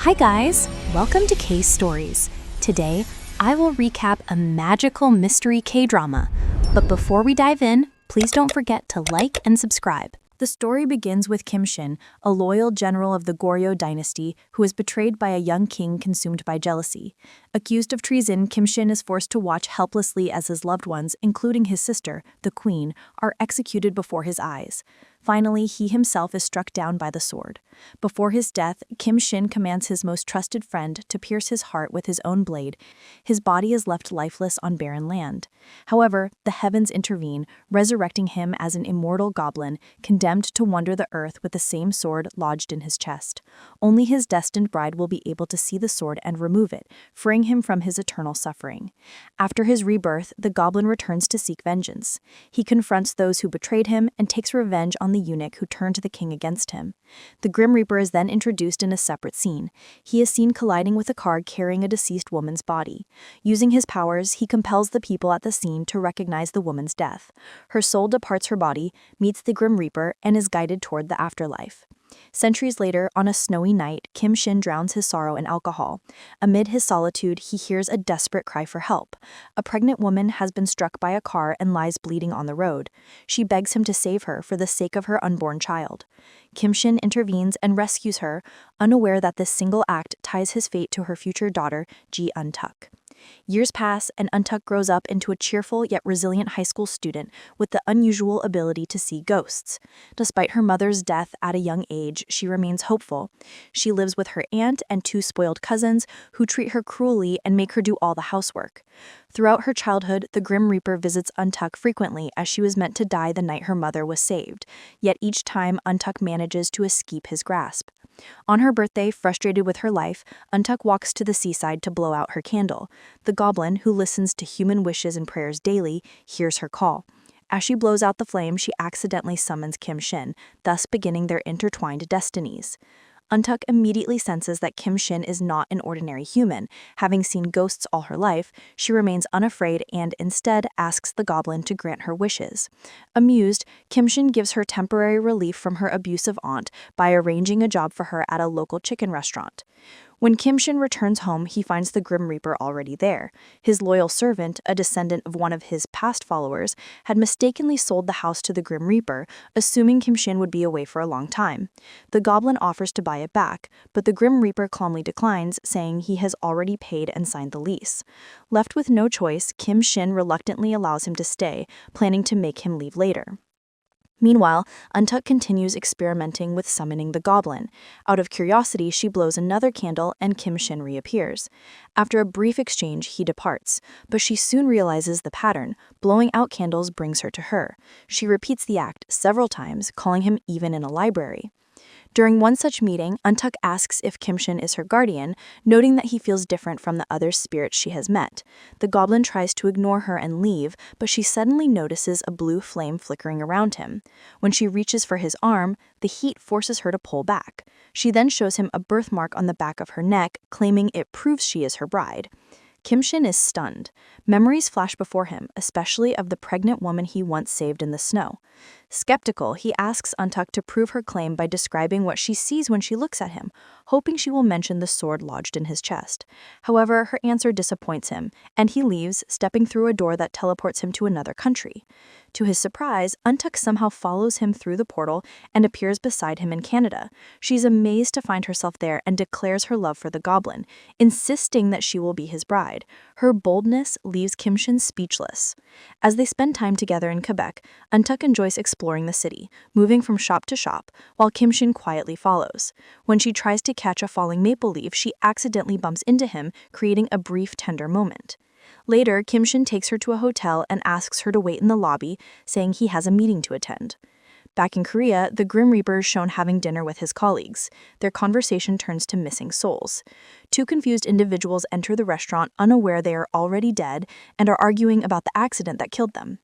Hi guys, welcome to K Stories. Today, I will recap a magical mystery K-drama. But before we dive in, please don't forget to like and subscribe. The story begins with Kim Shin, a loyal general of the Goryeo dynasty who is betrayed by a young king consumed by jealousy. Accused of treason, Kim Shin is forced to watch helplessly as his loved ones, including his sister, the queen, are executed before his eyes. Finally, he himself is struck down by the sword. Before his death, Kim Shin commands his most trusted friend to pierce his heart with his own blade. His body is left lifeless on barren land. However, the heavens intervene, resurrecting him as an immortal goblin, condemned to wander the earth with the same sword lodged in his chest. Only his destined bride will be able to see the sword and remove it, freeing him from his eternal suffering. After his rebirth, the goblin returns to seek vengeance. He confronts those who betrayed him and takes revenge on the eunuch who turned the king against him. The Grim Reaper is then introduced in a separate scene. He is seen colliding with a car carrying a deceased woman's body. Using his powers, he compels the people at the scene to recognize the woman's death. Her soul departs her body, meets the Grim Reaper, and is guided toward the afterlife. Centuries later, on a snowy night, Kim Shin drowns his sorrow in alcohol. Amid his solitude, he hears a desperate cry for help. A pregnant woman has been struck by a car and lies bleeding on the road. She begs him to save her for the sake of her unborn child. Kim Shin intervenes and rescues her, unaware that this single act ties his fate to her future daughter, Ji-eun. Years pass, and Eun-tak grows up into a cheerful yet resilient high school student with the unusual ability to see ghosts. Despite her mother's death at a young age, she remains hopeful. She lives with her aunt and two spoiled cousins who treat her cruelly and make her do all the housework. Throughout her childhood, the Grim Reaper visits Eun-tak frequently as she was meant to die the night her mother was saved. Yet each time, Eun-tak manages to escape his grasp. On her birthday, frustrated with her life, Eun-tak walks to the seaside to blow out her candle. The goblin, who listens to human wishes and prayers daily, hears her call. As she blows out the flame, she accidentally summons Kim Shin, thus beginning their intertwined destinies. Eun-tak immediately senses that Kim Shin is not an ordinary human. Having seen ghosts all her life, she remains unafraid and instead asks the goblin to grant her wishes. Amused, Kim Shin gives her temporary relief from her abusive aunt by arranging a job for her at a local chicken restaurant. When Kim Shin returns home, he finds the Grim Reaper already there. His loyal servant, a descendant of one of his past followers, had mistakenly sold the house to the Grim Reaper, assuming Kim Shin would be away for a long time. The goblin offers to buy it back, but the Grim Reaper calmly declines, saying he has already paid and signed the lease. Left with no choice, Kim Shin reluctantly allows him to stay, planning to make him leave later. Meanwhile, Eun-tak continues experimenting with summoning the goblin. Out of curiosity, she blows another candle and Kim Shin reappears. After a brief exchange, he departs, but she soon realizes the pattern. Blowing out candles brings her to her. She repeats the act several times, calling him even in a library. During one such meeting, Eun-tak asks if Kim Shin is her guardian, noting that he feels different from the other spirits she has met. The goblin tries to ignore her and leave, but she suddenly notices a blue flame flickering around him. When she reaches for his arm, the heat forces her to pull back. She then shows him a birthmark on the back of her neck, claiming it proves she is her bride. Kim Shin is stunned. Memories flash before him, especially of the pregnant woman he once saved in the snow. Skeptical, he asks Eun-tak to prove her claim by describing what she sees when she looks at him, hoping she will mention the sword lodged in his chest. However, her answer disappoints him, and he leaves, stepping through a door that teleports him to another country. To his surprise, Eun-tak somehow follows him through the portal and appears beside him in Canada. She's amazed to find herself there and declares her love for the goblin, insisting that she will be his bride. Her boldness leaves Kim Shin speechless. As they spend time together in Quebec, Eun-tak enjoys exploring the city, moving from shop to shop, while Kim Shin quietly follows. When she tries to catch a falling maple leaf, she accidentally bumps into him, creating a brief tender moment. Later, Kim Shin takes her to a hotel and asks her to wait in the lobby, saying he has a meeting to attend. Back in Korea, the Grim Reaper is shown having dinner with his colleagues. Their conversation turns to missing souls. Two confused individuals enter the restaurant unaware they are already dead and are arguing about the accident that killed them.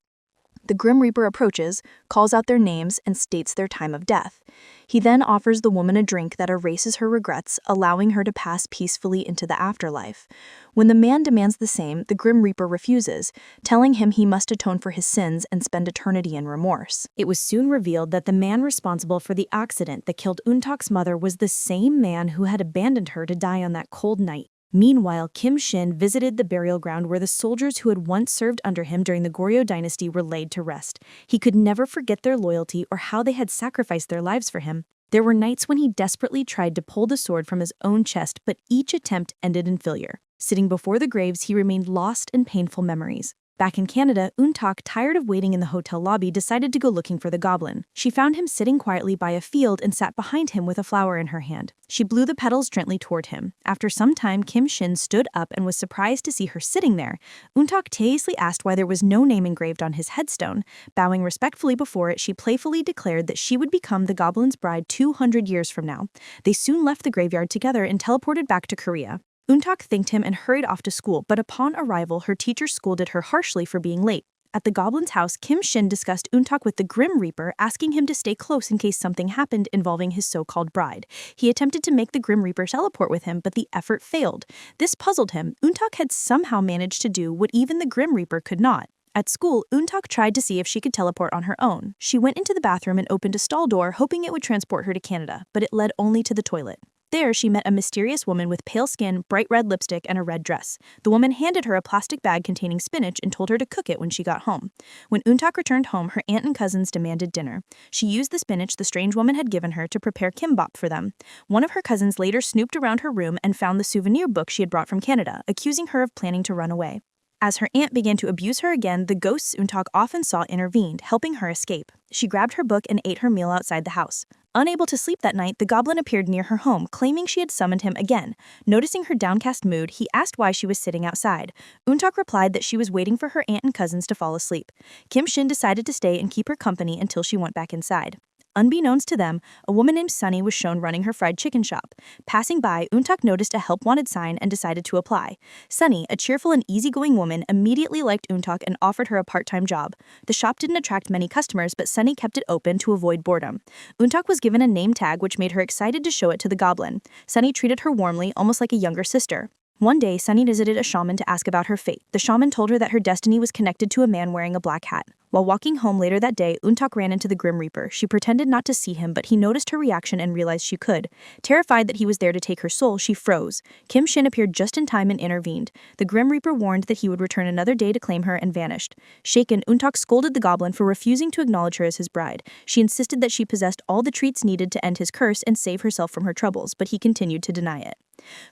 The Grim Reaper approaches, calls out their names, and states their time of death. He then offers the woman a drink that erases her regrets, allowing her to pass peacefully into the afterlife. When the man demands the same, the Grim Reaper refuses, telling him he must atone for his sins and spend eternity in remorse. It was soon revealed that the man responsible for the accident that killed Eun-tak's mother was the same man who had abandoned her to die on that cold night. Meanwhile, Kim Shin visited the burial ground where the soldiers who had once served under him during the Goryeo dynasty were laid to rest. He could never forget their loyalty or how they had sacrificed their lives for him. There were nights when he desperately tried to pull the sword from his own chest, but each attempt ended in failure. Sitting before the graves, he remained lost in painful memories. Back in Canada, Eun-tak, tired of waiting in the hotel lobby, decided to go looking for the goblin. She found him sitting quietly by a field and sat behind him with a flower in her hand. She blew the petals gently toward him. After some time, Kim Shin stood up and was surprised to see her sitting there. Eun-tak teasingly asked why there was no name engraved on his headstone. Bowing respectfully before it, she playfully declared that she would become the goblin's bride 200 years from now. They soon left the graveyard together and teleported back to Korea. Eun-tak thanked him and hurried off to school, but upon arrival, her teacher scolded her harshly for being late. At the goblin's house, Kim Shin discussed Eun-tak with the Grim Reaper, asking him to stay close in case something happened involving his so-called bride. He attempted to make the Grim Reaper teleport with him, but the effort failed. This puzzled him. Eun-tak had somehow managed to do what even the Grim Reaper could not. At school, Eun-tak tried to see if she could teleport on her own. She went into the bathroom and opened a stall door, hoping it would transport her to Canada, but it led only to the toilet. There, she met a mysterious woman with pale skin, bright red lipstick, and a red dress. The woman handed her a plastic bag containing spinach and told her to cook it when she got home. When Eun-tak returned home, her aunt and cousins demanded dinner. She used the spinach the strange woman had given her to prepare kimbap for them. One of her cousins later snooped around her room and found the souvenir book she had brought from Canada, accusing her of planning to run away. As her aunt began to abuse her again, the ghosts Eun-tak often saw intervened, helping her escape. She grabbed her book and ate her meal outside the house. Unable to sleep that night, the goblin appeared near her home, claiming she had summoned him again. Noticing her downcast mood, he asked why she was sitting outside. Eun-tak replied that she was waiting for her aunt and cousins to fall asleep. Kim Shin decided to stay and keep her company until she went back inside. Unbeknownst to them, a woman named Sunny was shown running her fried chicken shop. Passing by, Eun-tak noticed a help wanted sign and decided to apply. Sunny, a cheerful and easygoing woman, immediately liked Eun-tak and offered her a part-time job. The shop didn't attract many customers, but Sunny kept it open to avoid boredom. Eun-tak was given a name tag which made her excited to show it to the goblin. Sunny treated her warmly, almost like a younger sister. One day, Sunny visited a shaman to ask about her fate. The shaman told her that her destiny was connected to a man wearing a black hat. While walking home later that day, Eun-tak ran into the Grim Reaper. She pretended not to see him, but he noticed her reaction and realized she could. Terrified that he was there to take her soul, she froze. Kim Shin appeared just in time and intervened. The Grim Reaper warned that he would return another day to claim her and vanished. Shaken, Eun-tak scolded the goblin for refusing to acknowledge her as his bride. She insisted that she possessed all the treats needed to end his curse and save herself from her troubles, but he continued to deny it.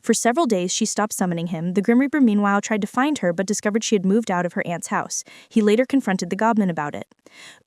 For several days, she stopped summoning him. The Grim Reaper meanwhile tried to find her, but discovered she had moved out of her aunt's house. He later confronted the goblin about it.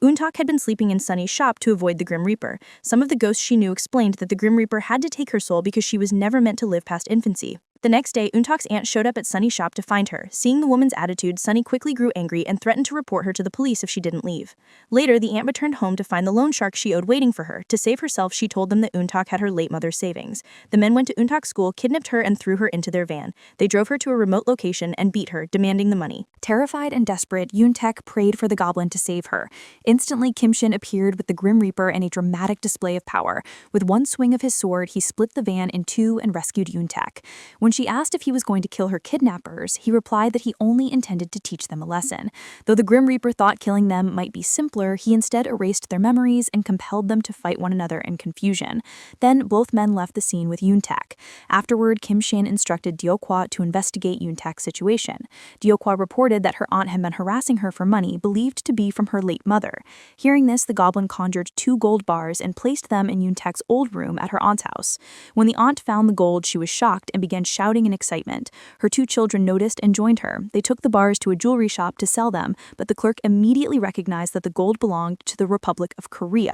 Eun-tak had been sleeping in Sunny's shop to avoid the Grim Reaper. Some of the ghosts she knew explained that the Grim Reaper had to take her soul because she was never meant to live past infancy. The next day, Eun-tak's aunt showed up at Sunny's shop to find her. Seeing the woman's attitude, Sunny quickly grew angry and threatened to report her to the police if she didn't leave. Later, the aunt returned home to find the loan shark she owed waiting for her. To save herself, she told them that Eun-tak had her late mother's savings. The men went to Eun-tak's school, kidnapped her, and threw her into their van. They drove her to a remote location and beat her, demanding the money. Terrified and desperate, Eun-tak prayed for the goblin to save her. Instantly, Kim Shin appeared with the Grim Reaper in a dramatic display of power. With one swing of his sword, he split the van in two and rescued Eun-tak. When she asked if he was going to kill her kidnappers, he replied that he only intended to teach them a lesson. Though the Grim Reaper thought killing them might be simpler, he instead erased their memories and compelled them to fight one another in confusion. Then both men left the scene with Eun-tak. Afterward, Kim Shin instructed Deok-hwa to investigate Eun-tak's situation. Deok-hwa reported that her aunt had been harassing her for money believed to be from her late mother. Hearing this, the goblin conjured 2 gold bars and placed them in Eun-tak's old room at her aunt's house. When the aunt found the gold, she was shocked and began shouting in excitement. Her 2 children noticed and joined her. They took the bars to a jewelry shop to sell them, but the clerk immediately recognized that the gold belonged to the Republic of Korea.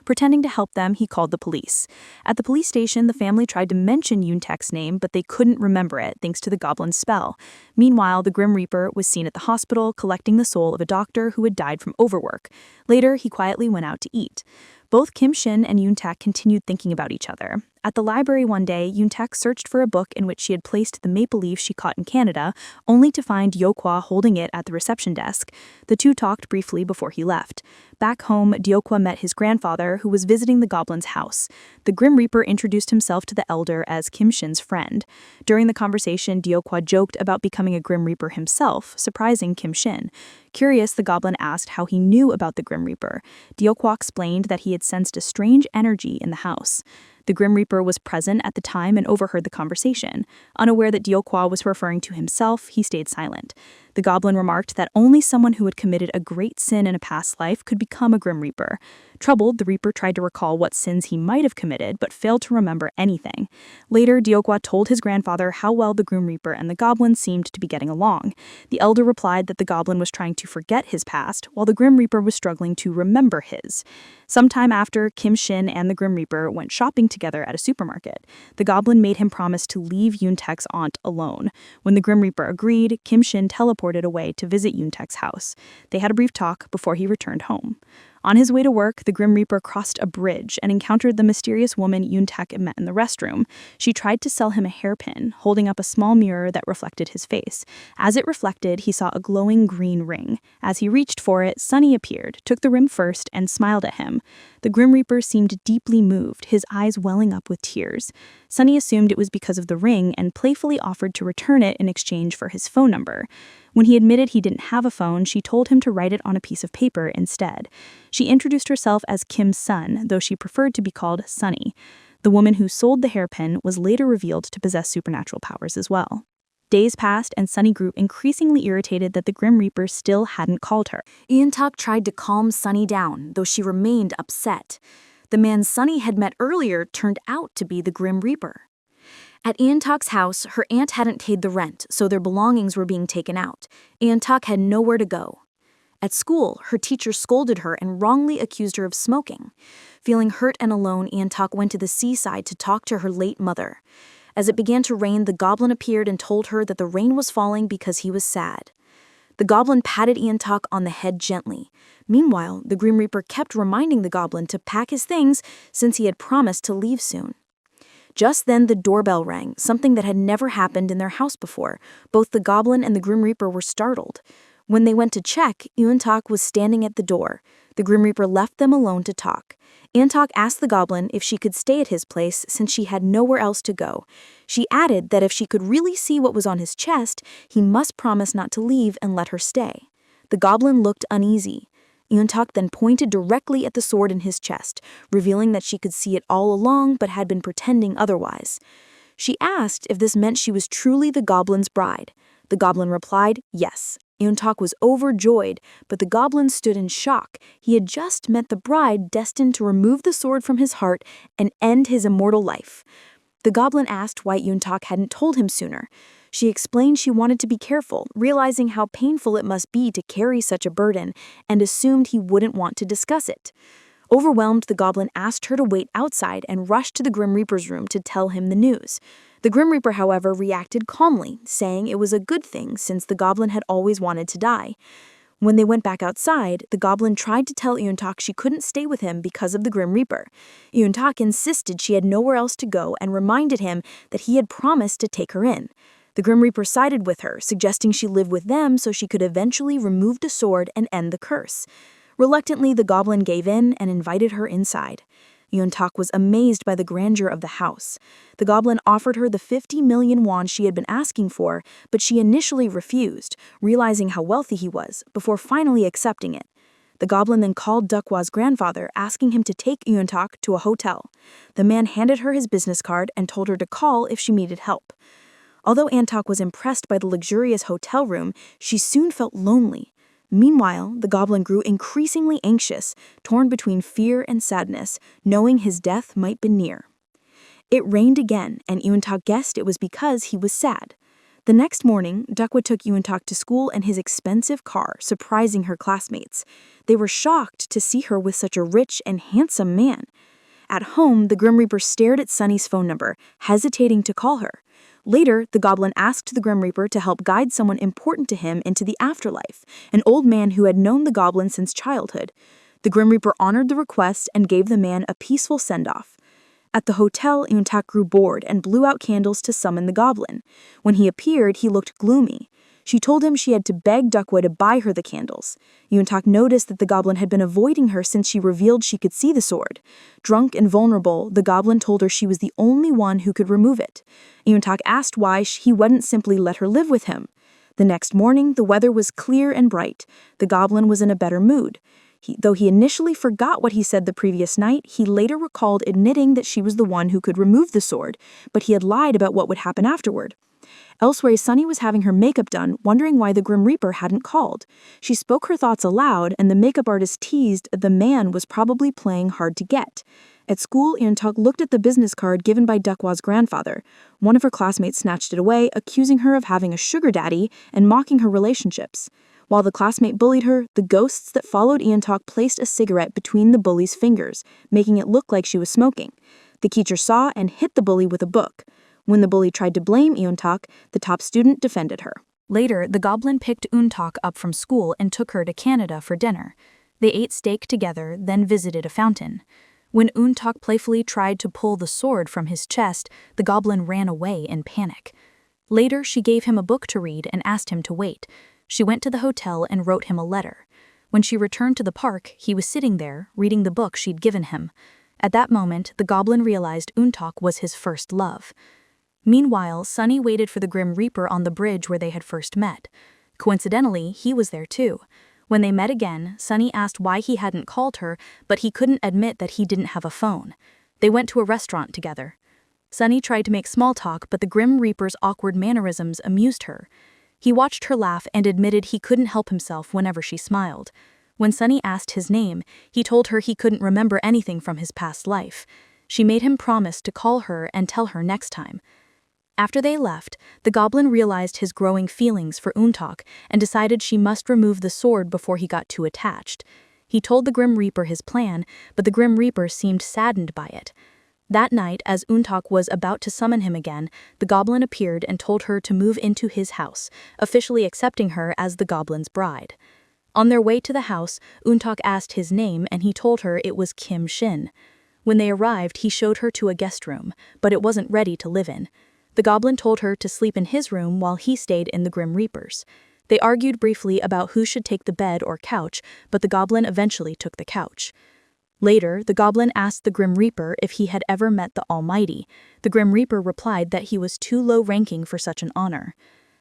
Pretending to help them, he called the police. At the police station, the family tried to mention Eun-tak's name, but they couldn't remember it thanks to the goblin's spell. Meanwhile, the Grim Reaper was seen at the hospital collecting the soul of a doctor who had died from overwork. Later, he quietly went out to eat. Both Kim Shin and Eun-tak continued thinking about each other. At the library one day, Yoon searched for a book in which she had placed the maple leaf she caught in Canada, only to find Yeok holding it at the reception desk. The two talked briefly before he left. Back home, Yeok met his grandfather, who was visiting the goblin's house. The Grim Reaper introduced himself to the elder as Kim Shin's friend. During the conversation, Yeok joked about becoming a Grim Reaper himself, surprising Kim Shin. Curious, the goblin asked how he knew about the Grim Reaper. Yeok explained that he had sensed a strange energy in the house. The Grim Reaper was present at the time and overheard the conversation. Unaware that Yeok was referring to himself, he stayed silent. The goblin remarked that only someone who had committed a great sin in a past life could become a Grim Reaper. Troubled, the Reaper tried to recall what sins he might have committed, but failed to remember anything. Later, Yeok told his grandfather how well the Grim Reaper and the goblin seemed to be getting along. The elder replied that the goblin was trying to forget his past, while the Grim Reaper was struggling to remember his. Sometime after, Kim Shin and the Grim Reaper went shopping together at a supermarket. The goblin made him promise to leave Yoon's aunt alone. When the Grim Reaper agreed, Kim Shin teleported away to visit Yoon's house. They had a brief talk before he returned home. On his way to work, the Grim Reaper crossed a bridge and encountered the mysterious woman Yoon met in the restroom. She tried to sell him a hairpin, holding up a small mirror that reflected his face. As it reflected, he saw a glowing green ring. As he reached for it, Sunny appeared, took the ring first, and smiled at him. The Grim Reaper seemed deeply moved, his eyes welling up with tears. Sunny assumed it was because of the ring and playfully offered to return it in exchange for his phone number. When he admitted he didn't have a phone, she told him to write it on a piece of paper instead. She introduced herself as Kim's son, though she preferred to be called Sunny. The woman who sold the hairpin was later revealed to possess supernatural powers as well. Days passed, and Sunny grew increasingly irritated that the Grim Reaper still hadn't called her. Yoon tried to calm Sunny down, though she remained upset. The man Sunny had met earlier turned out to be the Grim Reaper. At Yoon's house, her aunt hadn't paid the rent, so their belongings were being taken out. Yoon had nowhere to go. At school, her teacher scolded her and wrongly accused her of smoking. Feeling hurt and alone, Yoon went to the seaside to talk to her late mother. As it began to rain, the goblin appeared and told her that the rain was falling because he was sad. The goblin patted Yoon on the head gently. Meanwhile, the Grim Reaper kept reminding the goblin to pack his things since he had promised to leave soon. Just then, the doorbell rang, something that had never happened in their house before. Both the goblin and the Grim Reaper were startled. When they went to check, Yoon was standing at the door. The Grim Reaper left them alone to talk. Yoon asked the goblin if she could stay at his place since she had nowhere else to go. She added that if she could really see what was on his chest, he must promise not to leave and let her stay. The goblin looked uneasy. Yoon then pointed directly at the sword in his chest, revealing that she could see it all along but had been pretending otherwise. She asked if this meant she was truly the goblin's bride. The goblin replied, yes. Yoon was overjoyed, but the goblin stood in shock. He had just met the bride destined to remove the sword from his heart and end his immortal life. The goblin asked why Yoon hadn't told him sooner. She explained she wanted to be careful, realizing how painful it must be to carry such a burden, and assumed he wouldn't want to discuss it. Overwhelmed, the goblin asked her to wait outside and rushed to the Grim Reaper's room to tell him the news. The Grim Reaper, however, reacted calmly, saying it was a good thing since the goblin had always wanted to die. When they went back outside, the goblin tried to tell Yoon she couldn't stay with him because of the Grim Reaper. Yoon insisted she had nowhere else to go and reminded him that he had promised to take her in. The Grim Reaper sided with her, suggesting she live with them so she could eventually remove the sword and end the curse. Reluctantly, the goblin gave in and invited her inside. Yoon was amazed by the grandeur of the house. The goblin offered her the 50 million won she had been asking for, but she initially refused, realizing how wealthy he was, before finally accepting it. The goblin then called Deokwa's grandfather, asking him to take Yoon to a hotel. The man handed her his business card and told her to call if she needed help. Although Antok was impressed by the luxurious hotel room, she soon felt lonely. Meanwhile, the goblin grew increasingly anxious, torn between fear and sadness, knowing his death might be near. It rained again, and Yoon guessed it was because he was sad. The next morning, Deokwa took Yoon to school in his expensive car, surprising her classmates. They were shocked to see her with such a rich and handsome man. At home, the Grim Reaper stared at Sunny's phone number, hesitating to call her. Later, the goblin asked the Grim Reaper to help guide someone important to him into the afterlife, an old man who had known the goblin since childhood. The Grim Reaper honored the request and gave the man a peaceful send-off. At the hotel, Yoon-tak grew bored and blew out candles to summon the goblin. When he appeared, he looked gloomy. She told him she had to beg Duckwoy to buy her the candles. Yoon-tak noticed that the goblin had been avoiding her since she revealed she could see the sword. Drunk and vulnerable, the goblin told her she was the only one who could remove it. Yoon-tak asked why he wouldn't simply let her live with him. The next morning, the weather was clear and bright. The goblin was in a better mood. Though he initially forgot what he said the previous night, he later recalled admitting that she was the one who could remove the sword, but he had lied about what would happen afterward. Elsewhere, Sunny was having her makeup done, wondering why the Grim Reaper hadn't called. She spoke her thoughts aloud, and the makeup artist teased the man was probably playing hard to get. At school, Yoon-tak looked at the business card given by Duckwa's grandfather. One of her classmates snatched it away, accusing her of having a sugar daddy and mocking her relationships. While the classmate bullied her, the ghosts that followed Yoon-tak placed a cigarette between the bully's fingers, making it look like she was smoking. The teacher saw and hit the bully with a book. When the bully tried to blame Yoon-tak, the top student defended her. Later, the goblin picked Yoon-tak up from school and took her to Canada for dinner. They ate steak together, then visited a fountain. When Yoon-tak playfully tried to pull the sword from his chest, the goblin ran away in panic. Later, she gave him a book to read and asked him to wait. She went to the hotel and wrote him a letter. When she returned to the park, he was sitting there, reading the book she'd given him. At that moment, the goblin realized Yoon-tak was his first love. Meanwhile, Sunny waited for the Grim Reaper on the bridge where they had first met. Coincidentally, he was there too. When they met again, Sunny asked why he hadn't called her, but he couldn't admit that he didn't have a phone. They went to a restaurant together. Sunny tried to make small talk, but the Grim Reaper's awkward mannerisms amused her. He watched her laugh and admitted he couldn't help himself whenever she smiled. When Sunny asked his name, he told her he couldn't remember anything from his past life. She made him promise to call her and tell her next time. After they left, the goblin realized his growing feelings for Yoon-tak and decided she must remove the sword before he got too attached. He told the Grim Reaper his plan, but the Grim Reaper seemed saddened by it. That night, as Yoon-tak was about to summon him again, the goblin appeared and told her to move into his house, officially accepting her as the goblin's bride. On their way to the house, Yoon-tak asked his name and he told her it was Kim Shin. When they arrived, he showed her to a guest room, but it wasn't ready to live in. The goblin told her to sleep in his room while he stayed in the Grim Reaper's. They argued briefly about who should take the bed or couch, but the goblin eventually took the couch. Later, the goblin asked the Grim Reaper if he had ever met the Almighty. The Grim Reaper replied that he was too low-ranking for such an honor.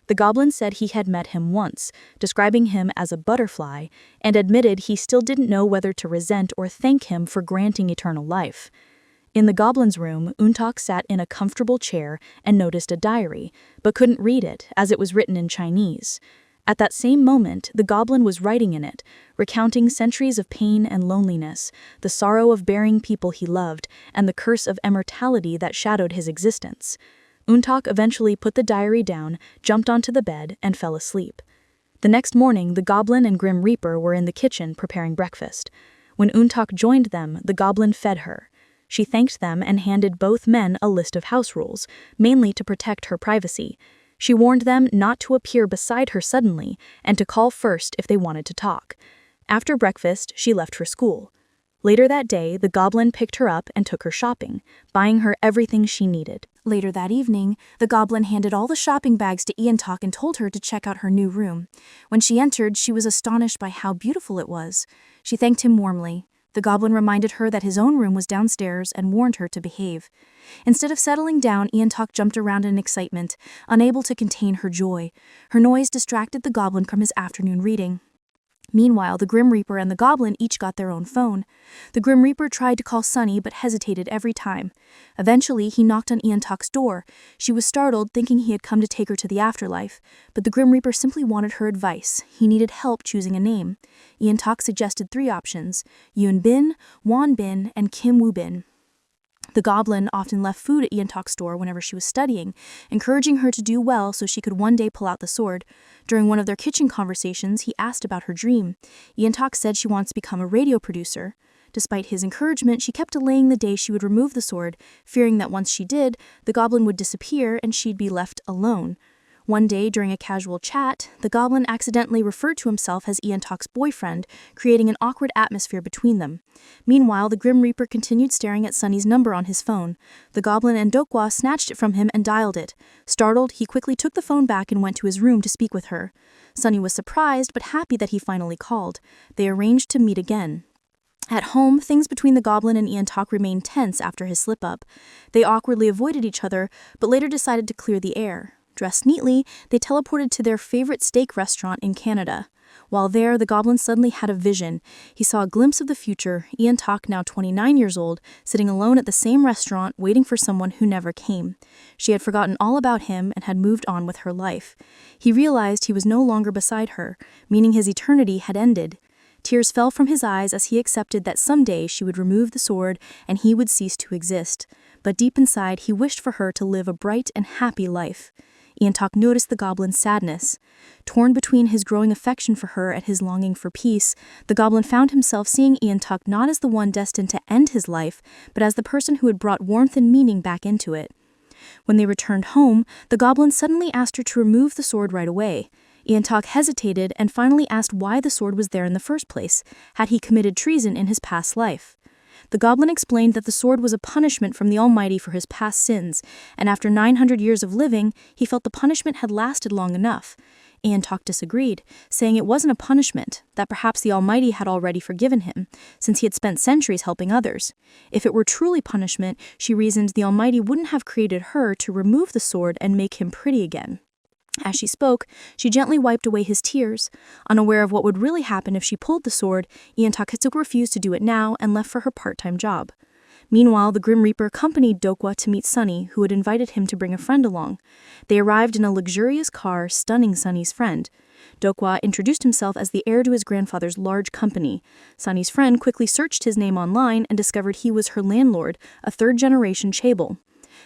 The goblin said he had met him once, describing him as a butterfly, and admitted he still didn't know whether to resent or thank him for granting eternal life. In the goblin's room, Yoon-tak sat in a comfortable chair and noticed a diary, but couldn't read it as it was written in Chinese. At that same moment, the goblin was writing in it, recounting centuries of pain and loneliness, the sorrow of burying people he loved, and the curse of immortality that shadowed his existence. Yoon-tak eventually put the diary down, jumped onto the bed, and fell asleep. The next morning, the goblin and Grim Reaper were in the kitchen preparing breakfast. When Yoon-tak joined them, the goblin fed her. She thanked them and handed both men a list of house rules, mainly to protect her privacy. She warned them not to appear beside her suddenly and to call first if they wanted to talk. After breakfast, she left for school. Later that day, the goblin picked her up and took her shopping, buying her everything she needed. Later that evening, the goblin handed all the shopping bags to Yoon-tak and told her to check out her new room. When she entered, she was astonished by how beautiful it was. She thanked him warmly. The goblin reminded her that his own room was downstairs and warned her to behave. Instead of settling down, Yoon-tak jumped around in excitement, unable to contain her joy. Her noise distracted the goblin from his afternoon reading. Meanwhile, the Grim Reaper and the goblin each got their own phone. The Grim Reaper tried to call Sunny but hesitated every time. Eventually, he knocked on Yoon-tak's door. She was startled, thinking he had come to take her to the afterlife, but the Grim Reaper simply wanted her advice. He needed help choosing a name. Yoon-tak suggested 3 options: Yoon Bin, Won Bin, and Kim Woo Bin. The goblin often left food at Yoon-tak's store whenever she was studying, encouraging her to do well so she could one day pull out the sword. During one of their kitchen conversations, he asked about her dream. Yoon-tak said she wants to become a radio producer. Despite his encouragement, she kept delaying the day she would remove the sword, fearing that once she did, the goblin would disappear and she'd be left alone. One day, during a casual chat, the goblin accidentally referred to himself as Eun-tak's boyfriend, creating an awkward atmosphere between them. Meanwhile, the Grim Reaper continued staring at Sunny's number on his phone. The goblin and Dokwa snatched it from him and dialed it. Startled, he quickly took the phone back and went to his room to speak with her. Sunny was surprised but happy that he finally called. They arranged to meet again. At home, things between the goblin and Eun-tak remained tense after his slip-up. They awkwardly avoided each other, but later decided to clear the air. Dressed neatly, they teleported to their favorite steak restaurant in Canada. While there, the goblin suddenly had a vision. He saw a glimpse of the future, Eun-tak, now 29 years old, sitting alone at the same restaurant, waiting for someone who never came. She had forgotten all about him and had moved on with her life. He realized he was no longer beside her, meaning his eternity had ended. Tears fell from his eyes as he accepted that someday she would remove the sword and he would cease to exist. But deep inside, he wished for her to live a bright and happy life. Eun-tak noticed the goblin's sadness. Torn between his growing affection for her and his longing for peace, the goblin found himself seeing Eun-tak not as the one destined to end his life, but as the person who had brought warmth and meaning back into it. When they returned home, the goblin suddenly asked her to remove the sword right away. Eun-tak hesitated and finally asked why the sword was there in the first place. Had he committed treason in his past life? The goblin explained that the sword was a punishment from the Almighty for his past sins, and after 900 years of living, he felt the punishment had lasted long enough. Eun-tak disagreed, saying it wasn't a punishment, that perhaps the Almighty had already forgiven him, since he had spent centuries helping others. If it were truly punishment, she reasoned the Almighty wouldn't have created her to remove the sword and make him pretty again. As she spoke, she gently wiped away his tears. Unaware of what would really happen if she pulled the sword, Eun-tak refused to do it now and left for her part-time job. Meanwhile, the Grim Reaper accompanied Dokwa to meet Sunny, who had invited him to bring a friend along. They arrived in a luxurious car, stunning Sunny's friend. Dokwa introduced himself as the heir to his grandfather's large company. Sunny's friend quickly searched his name online and discovered he was her landlord, a third-generation chaebol.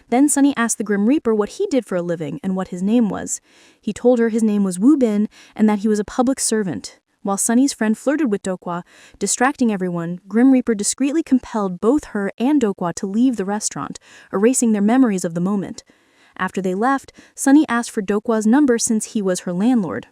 Then Sunny asked the Grim Reaper what he did for a living and what his name was. He told her his name was Woo Bin and that he was a public servant. While Sunny's friend flirted with Dokwa, distracting everyone, Grim Reaper discreetly compelled both her and Dokwa to leave the restaurant, erasing their memories of the moment. After they left, Sunny asked for Dokwa's number since he was her landlord.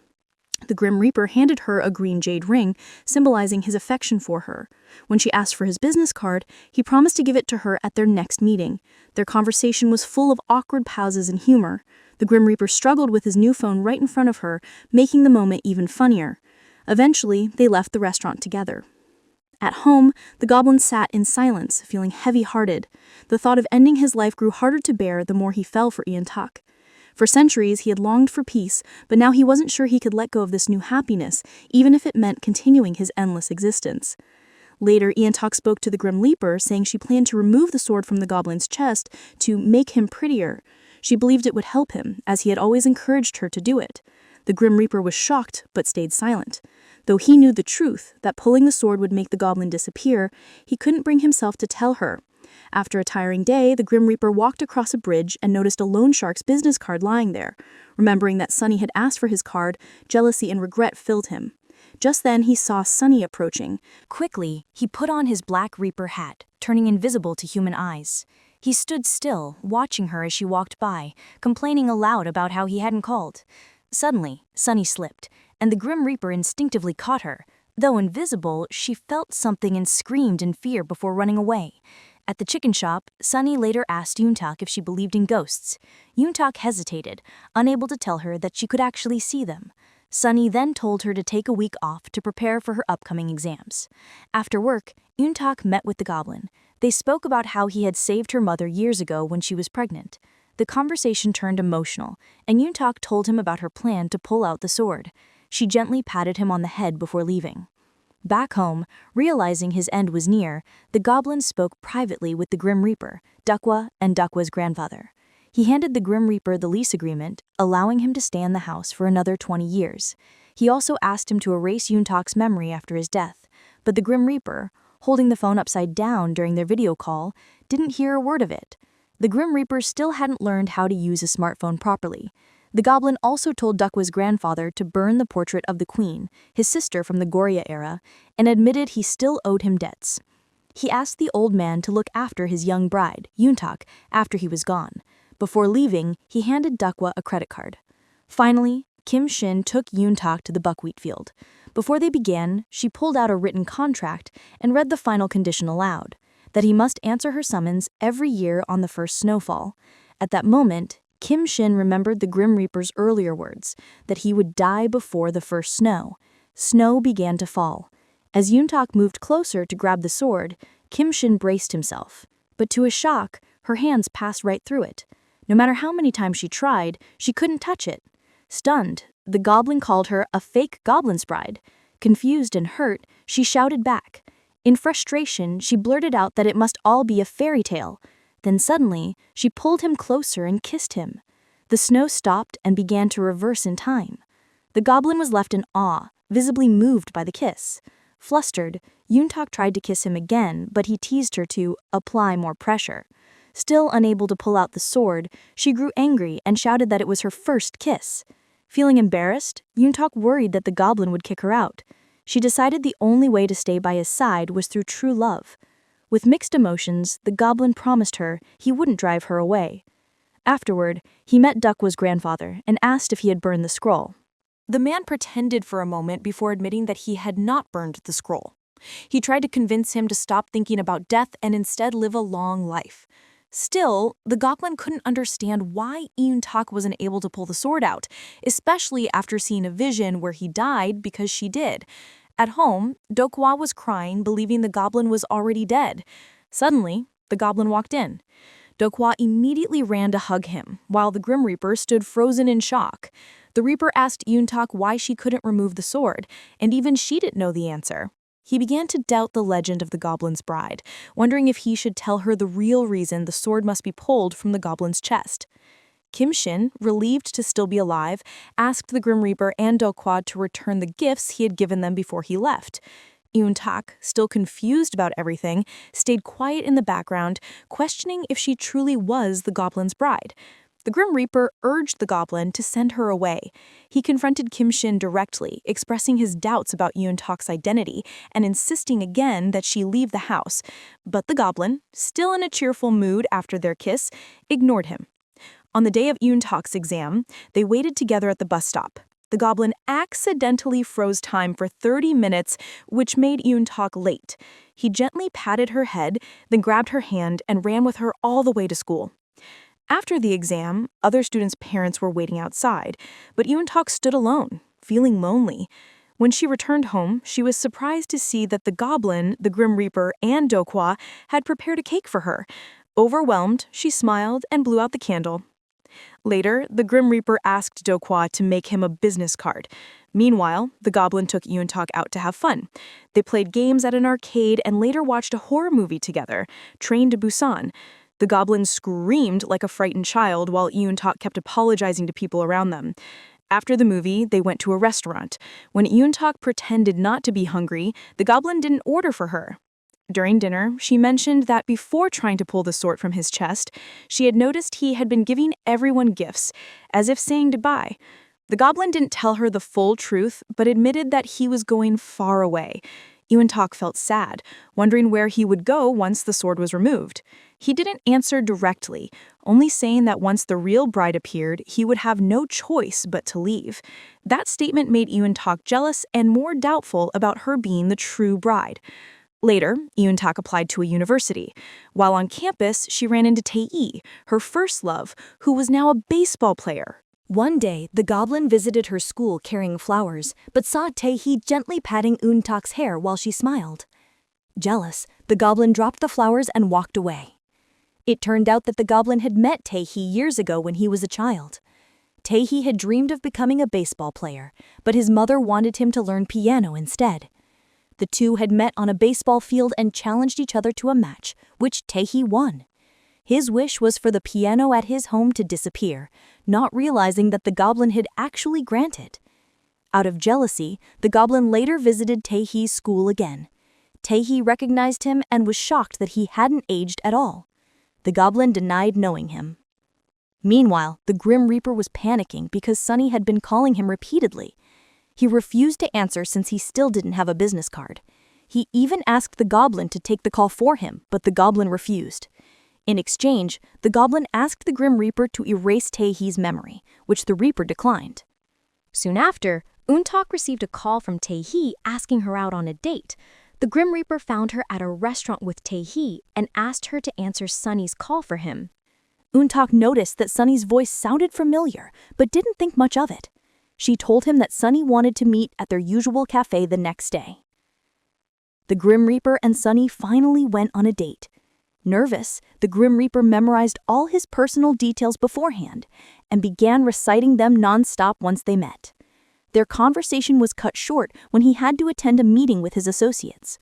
The Grim Reaper handed her a green jade ring, symbolizing his affection for her. When she asked for his business card, he promised to give it to her at their next meeting. Their conversation was full of awkward pauses and humor. The Grim Reaper struggled with his new phone right in front of her, making the moment even funnier. Eventually, they left the restaurant together. At home, the goblin sat in silence, feeling heavy-hearted. The thought of ending his life grew harder to bear the more he fell for Eun-tak. For centuries, he had longed for peace, but now he wasn't sure he could let go of this new happiness, even if it meant continuing his endless existence. Later, Eun-tak spoke to the Grim Reaper, saying she planned to remove the sword from the goblin's chest to make him prettier. She believed it would help him, as he had always encouraged her to do it. The Grim Reaper was shocked, but stayed silent. Though he knew the truth, that pulling the sword would make the goblin disappear, he couldn't bring himself to tell her. After a tiring day, the Grim Reaper walked across a bridge and noticed a loan shark's business card lying there. Remembering that Sunny had asked for his card, jealousy and regret filled him. Just then, he saw Sunny approaching. Quickly, he put on his black Reaper hat, turning invisible to human eyes. He stood still, watching her as she walked by, complaining aloud about how he hadn't called. Suddenly, Sunny slipped, and the Grim Reaper instinctively caught her. Though invisible, she felt something and screamed in fear before running away. At the chicken shop, Sunny later asked Eun-tak if she believed in ghosts. Eun-tak hesitated, unable to tell her that she could actually see them. Sunny then told her to take a week off to prepare for her upcoming exams. After work, Eun-tak met with the goblin. They spoke about how he had saved her mother years ago when she was pregnant. The conversation turned emotional, and Eun-tak told him about her plan to pull out the sword. She gently patted him on the head before leaving. Back home, realizing his end was near, the goblin spoke privately with the Grim Reaper, Dokwa, and Dokwa's grandfather. He handed the Grim Reaper the lease agreement, allowing him to stay in the house for another 20 years. He also asked him to erase Eun-tak's memory after his death, but the Grim Reaper, holding the phone upside down during their video call, didn't hear a word of it. The Grim Reaper still hadn't learned how to use a smartphone properly. The goblin also told Dokwa's grandfather to burn the portrait of the queen, his sister from the Goryeo era, and admitted he still owed him debts. He asked the old man to look after his young bride, Eun-tak, after he was gone. Before leaving, he handed Dokwa a credit card. Finally, Kim Shin took Yoon-tak to the buckwheat field. Before they began, she pulled out a written contract and read the final condition aloud, that he must answer her summons every year on the first snowfall. At that moment, Kim Shin remembered the Grim Reaper's earlier words, that he would die before the first snow. Snow began to fall. As Yoon-tak moved closer to grab the sword, Kim Shin braced himself. But to his shock, her hands passed right through it. No matter how many times she tried, she couldn't touch it. Stunned, the goblin called her a fake goblin's bride. Confused and hurt, she shouted back. In frustration, she blurted out that it must all be a fairy tale. Then suddenly, she pulled him closer and kissed him. The snow stopped and began to reverse in time. The goblin was left in awe, visibly moved by the kiss. Flustered, Yoon-tak tried to kiss him again, but he teased her to apply more pressure. Still unable to pull out the sword, she grew angry and shouted that it was her first kiss. Feeling embarrassed, Yoon-tak worried that the goblin would kick her out. She decided the only way to stay by his side was through true love. With mixed emotions, the goblin promised her he wouldn't drive her away. Afterward, he met Dukwa's grandfather and asked if he had burned the scroll. The man pretended for a moment before admitting that he had not burned the scroll. He tried to convince him to stop thinking about death and instead live a long life. Still, the goblin couldn't understand why Yoon-tak wasn't able to pull the sword out, especially after seeing a vision where he died because she did. At home, Dong-wook was crying, believing the goblin was already dead. Suddenly, the goblin walked in. Dong-wook immediately ran to hug him, while the Grim Reaper stood frozen in shock. The Reaper asked Yoon-tak why she couldn't remove the sword, and even she didn't know the answer. He began to doubt the legend of the goblin's bride, wondering if he should tell her the real reason the sword must be pulled from the goblin's chest. Kim Shin, relieved to still be alive, asked the Grim Reaper and Dong-wook to return the gifts he had given them before he left. Yoon-tak, still confused about everything, stayed quiet in the background, questioning if she truly was the goblin's bride. The Grim Reaper urged the goblin to send her away. He confronted Kim Shin directly, expressing his doubts about Yoon-tak's identity and insisting again that she leave the house. But the goblin, still in a cheerful mood after their kiss, ignored him. On the day of Yoon-tak's exam, they waited together at the bus stop. The goblin accidentally froze time for 30 minutes, which made Yoon-tak late. He gently patted her head, then grabbed her hand and ran with her all the way to school. After the exam, other students' parents were waiting outside, but Yoon-tak stood alone, feeling lonely. When she returned home, she was surprised to see that the goblin, the Grim Reaper, and Dong-wook had prepared a cake for her. Overwhelmed, she smiled and blew out the candle. Later, the Grim Reaper asked Dong-wook to make him a business card. Meanwhile, the goblin took Yoon-tak out to have fun. They played games at an arcade and later watched a horror movie together, Train to Busan. The goblin screamed like a frightened child while Yoon-tak kept apologizing to people around them. After the movie, they went to a restaurant. When Yoon-tak pretended not to be hungry, the goblin didn't order for her. During dinner, she mentioned that before trying to pull the sword from his chest, she had noticed he had been giving everyone gifts, as if saying goodbye. The goblin didn't tell her the full truth, but admitted that he was going far away. Yoon-tak felt sad, wondering where he would go once the sword was removed. He didn't answer directly, only saying that once the real bride appeared, he would have no choice but to leave. That statement made Yoon-tak jealous and more doubtful about her being the true bride. Later, Yoon-tak applied to a university. While on campus, she ran into Tae-hee, her first love, who was now a baseball player. One day, the goblin visited her school carrying flowers, but saw Tae-hee gently patting Yoon-tak's hair while she smiled. Jealous, the goblin dropped the flowers and walked away. It turned out that the goblin had met Tae-hee years ago when he was a child. Tae-hee had dreamed of becoming a baseball player, but his mother wanted him to learn piano instead. The two had met on a baseball field and challenged each other to a match, which Tae-hee won. His wish was for the piano at his home to disappear, not realizing that the goblin had actually granted. Out of jealousy, the goblin later visited Tae-hee's school again. Tae-hee recognized him and was shocked that he hadn't aged at all. The goblin denied knowing him. Meanwhile, the Grim Reaper was panicking because Sunny had been calling him repeatedly. He refused to answer since he still didn't have a business card. He even asked the goblin to take the call for him, but the goblin refused. In exchange, the goblin asked the Grim Reaper to erase Taehee's memory, which the Reaper declined. Soon after, Eun-tak received a call from Taehee asking her out on a date. The Grim Reaper found her at a restaurant with Taehee and asked her to answer Sunny's call for him. Eun-tak noticed that Sunny's voice sounded familiar, but didn't think much of it. She told him that Sunny wanted to meet at their usual cafe the next day. The Grim Reaper and Sunny finally went on a date. Nervous, the Grim Reaper memorized all his personal details beforehand and began reciting them nonstop once they met. Their conversation was cut short when he had to attend a meeting with his associates.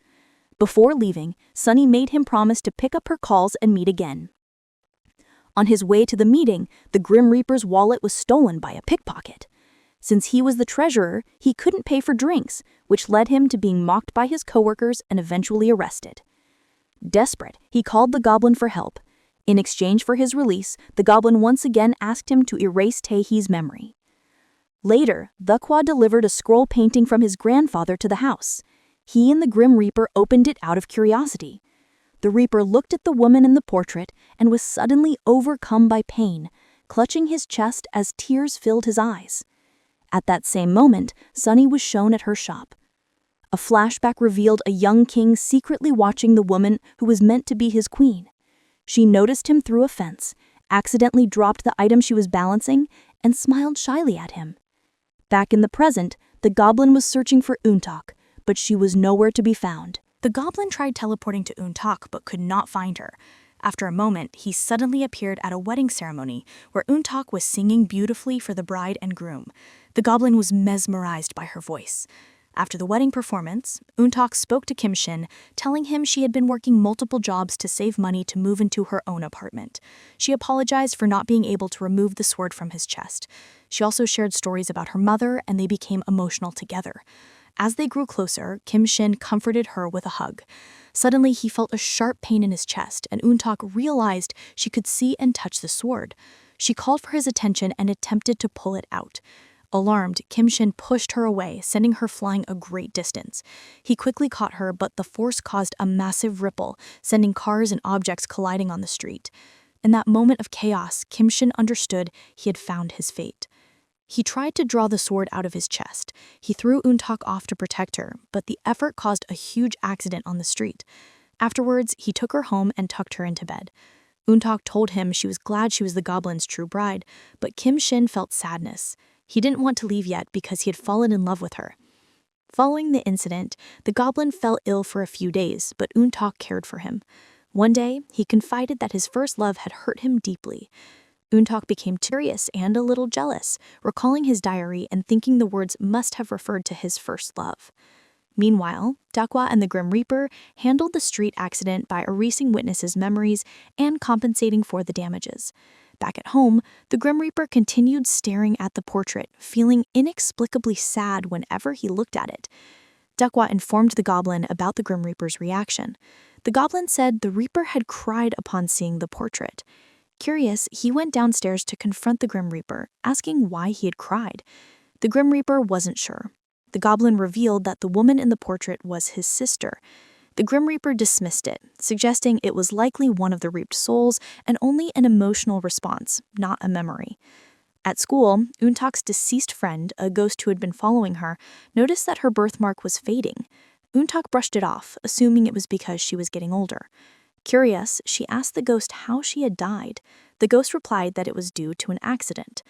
Before leaving, Sunny made him promise to pick up her calls and meet again. On his way to the meeting, the Grim Reaper's wallet was stolen by a pickpocket. Since he was the treasurer, he couldn't pay for drinks, which led him to being mocked by his coworkers and eventually arrested. Desperate, he called the goblin for help. In exchange for his release, the goblin once again asked him to erase Taehee's memory. Later, Thukwa delivered a scroll painting from his grandfather to the house. He and the Grim Reaper opened it out of curiosity. The Reaper looked at the woman in the portrait and was suddenly overcome by pain, clutching his chest as tears filled his eyes. At that same moment, Sunny was shown at her shop. A flashback revealed a young king secretly watching the woman who was meant to be his queen. She noticed him through a fence, accidentally dropped the item she was balancing, and smiled shyly at him. Back in the present, the goblin was searching for Eun-tak, but she was nowhere to be found. The goblin tried teleporting to Eun-tak but could not find her. After a moment, he suddenly appeared at a wedding ceremony where Eun-tak was singing beautifully for the bride and groom. The goblin was mesmerized by her voice. After the wedding performance, Eun-tak spoke to Kim Shin, telling him she had been working multiple jobs to save money to move into her own apartment. She apologized for not being able to remove the sword from his chest. She also shared stories about her mother, and they became emotional together. As they grew closer, Kim Shin comforted her with a hug. Suddenly, he felt a sharp pain in his chest, and Eun-tak realized she could see and touch the sword. She called for his attention and attempted to pull it out. Alarmed, Kim Shin pushed her away, sending her flying a great distance. He quickly caught her, but the force caused a massive ripple, sending cars and objects colliding on the street. In that moment of chaos, Kim Shin understood he had found his fate. He tried to draw the sword out of his chest. He threw Eun-tak off to protect her, but the effort caused a huge accident on the street. Afterwards, he took her home and tucked her into bed. Eun-tak told him she was glad she was the goblin's true bride, but Kim Shin felt sadness. He didn't want to leave yet because he had fallen in love with her. Following the incident, the goblin fell ill for a few days, but Eun-tak cared for him. One day, he confided that his first love had hurt him deeply. Eun-tak became curious and a little jealous, recalling his diary and thinking the words must have referred to his first love. Meanwhile, Thukwa and the Grim Reaper handled the street accident by erasing witnesses' memories and compensating for the damages. Back at home, the Grim Reaper continued staring at the portrait, feeling inexplicably sad whenever he looked at it. Thukwa informed the goblin about the Grim Reaper's reaction. The goblin said the Reaper had cried upon seeing the portrait. Curious, he went downstairs to confront the Grim Reaper, asking why he had cried. The Grim Reaper wasn't sure. The goblin revealed that the woman in the portrait was his sister. The Grim Reaper dismissed it, suggesting it was likely one of the reaped souls and only an emotional response, not a memory. At school, Eun-tak's deceased friend, a ghost who had been following her, noticed that her birthmark was fading. Eun-tak brushed it off, assuming it was because she was getting older. Curious, she asked the ghost how she had died. The ghost replied that it was due to an accident.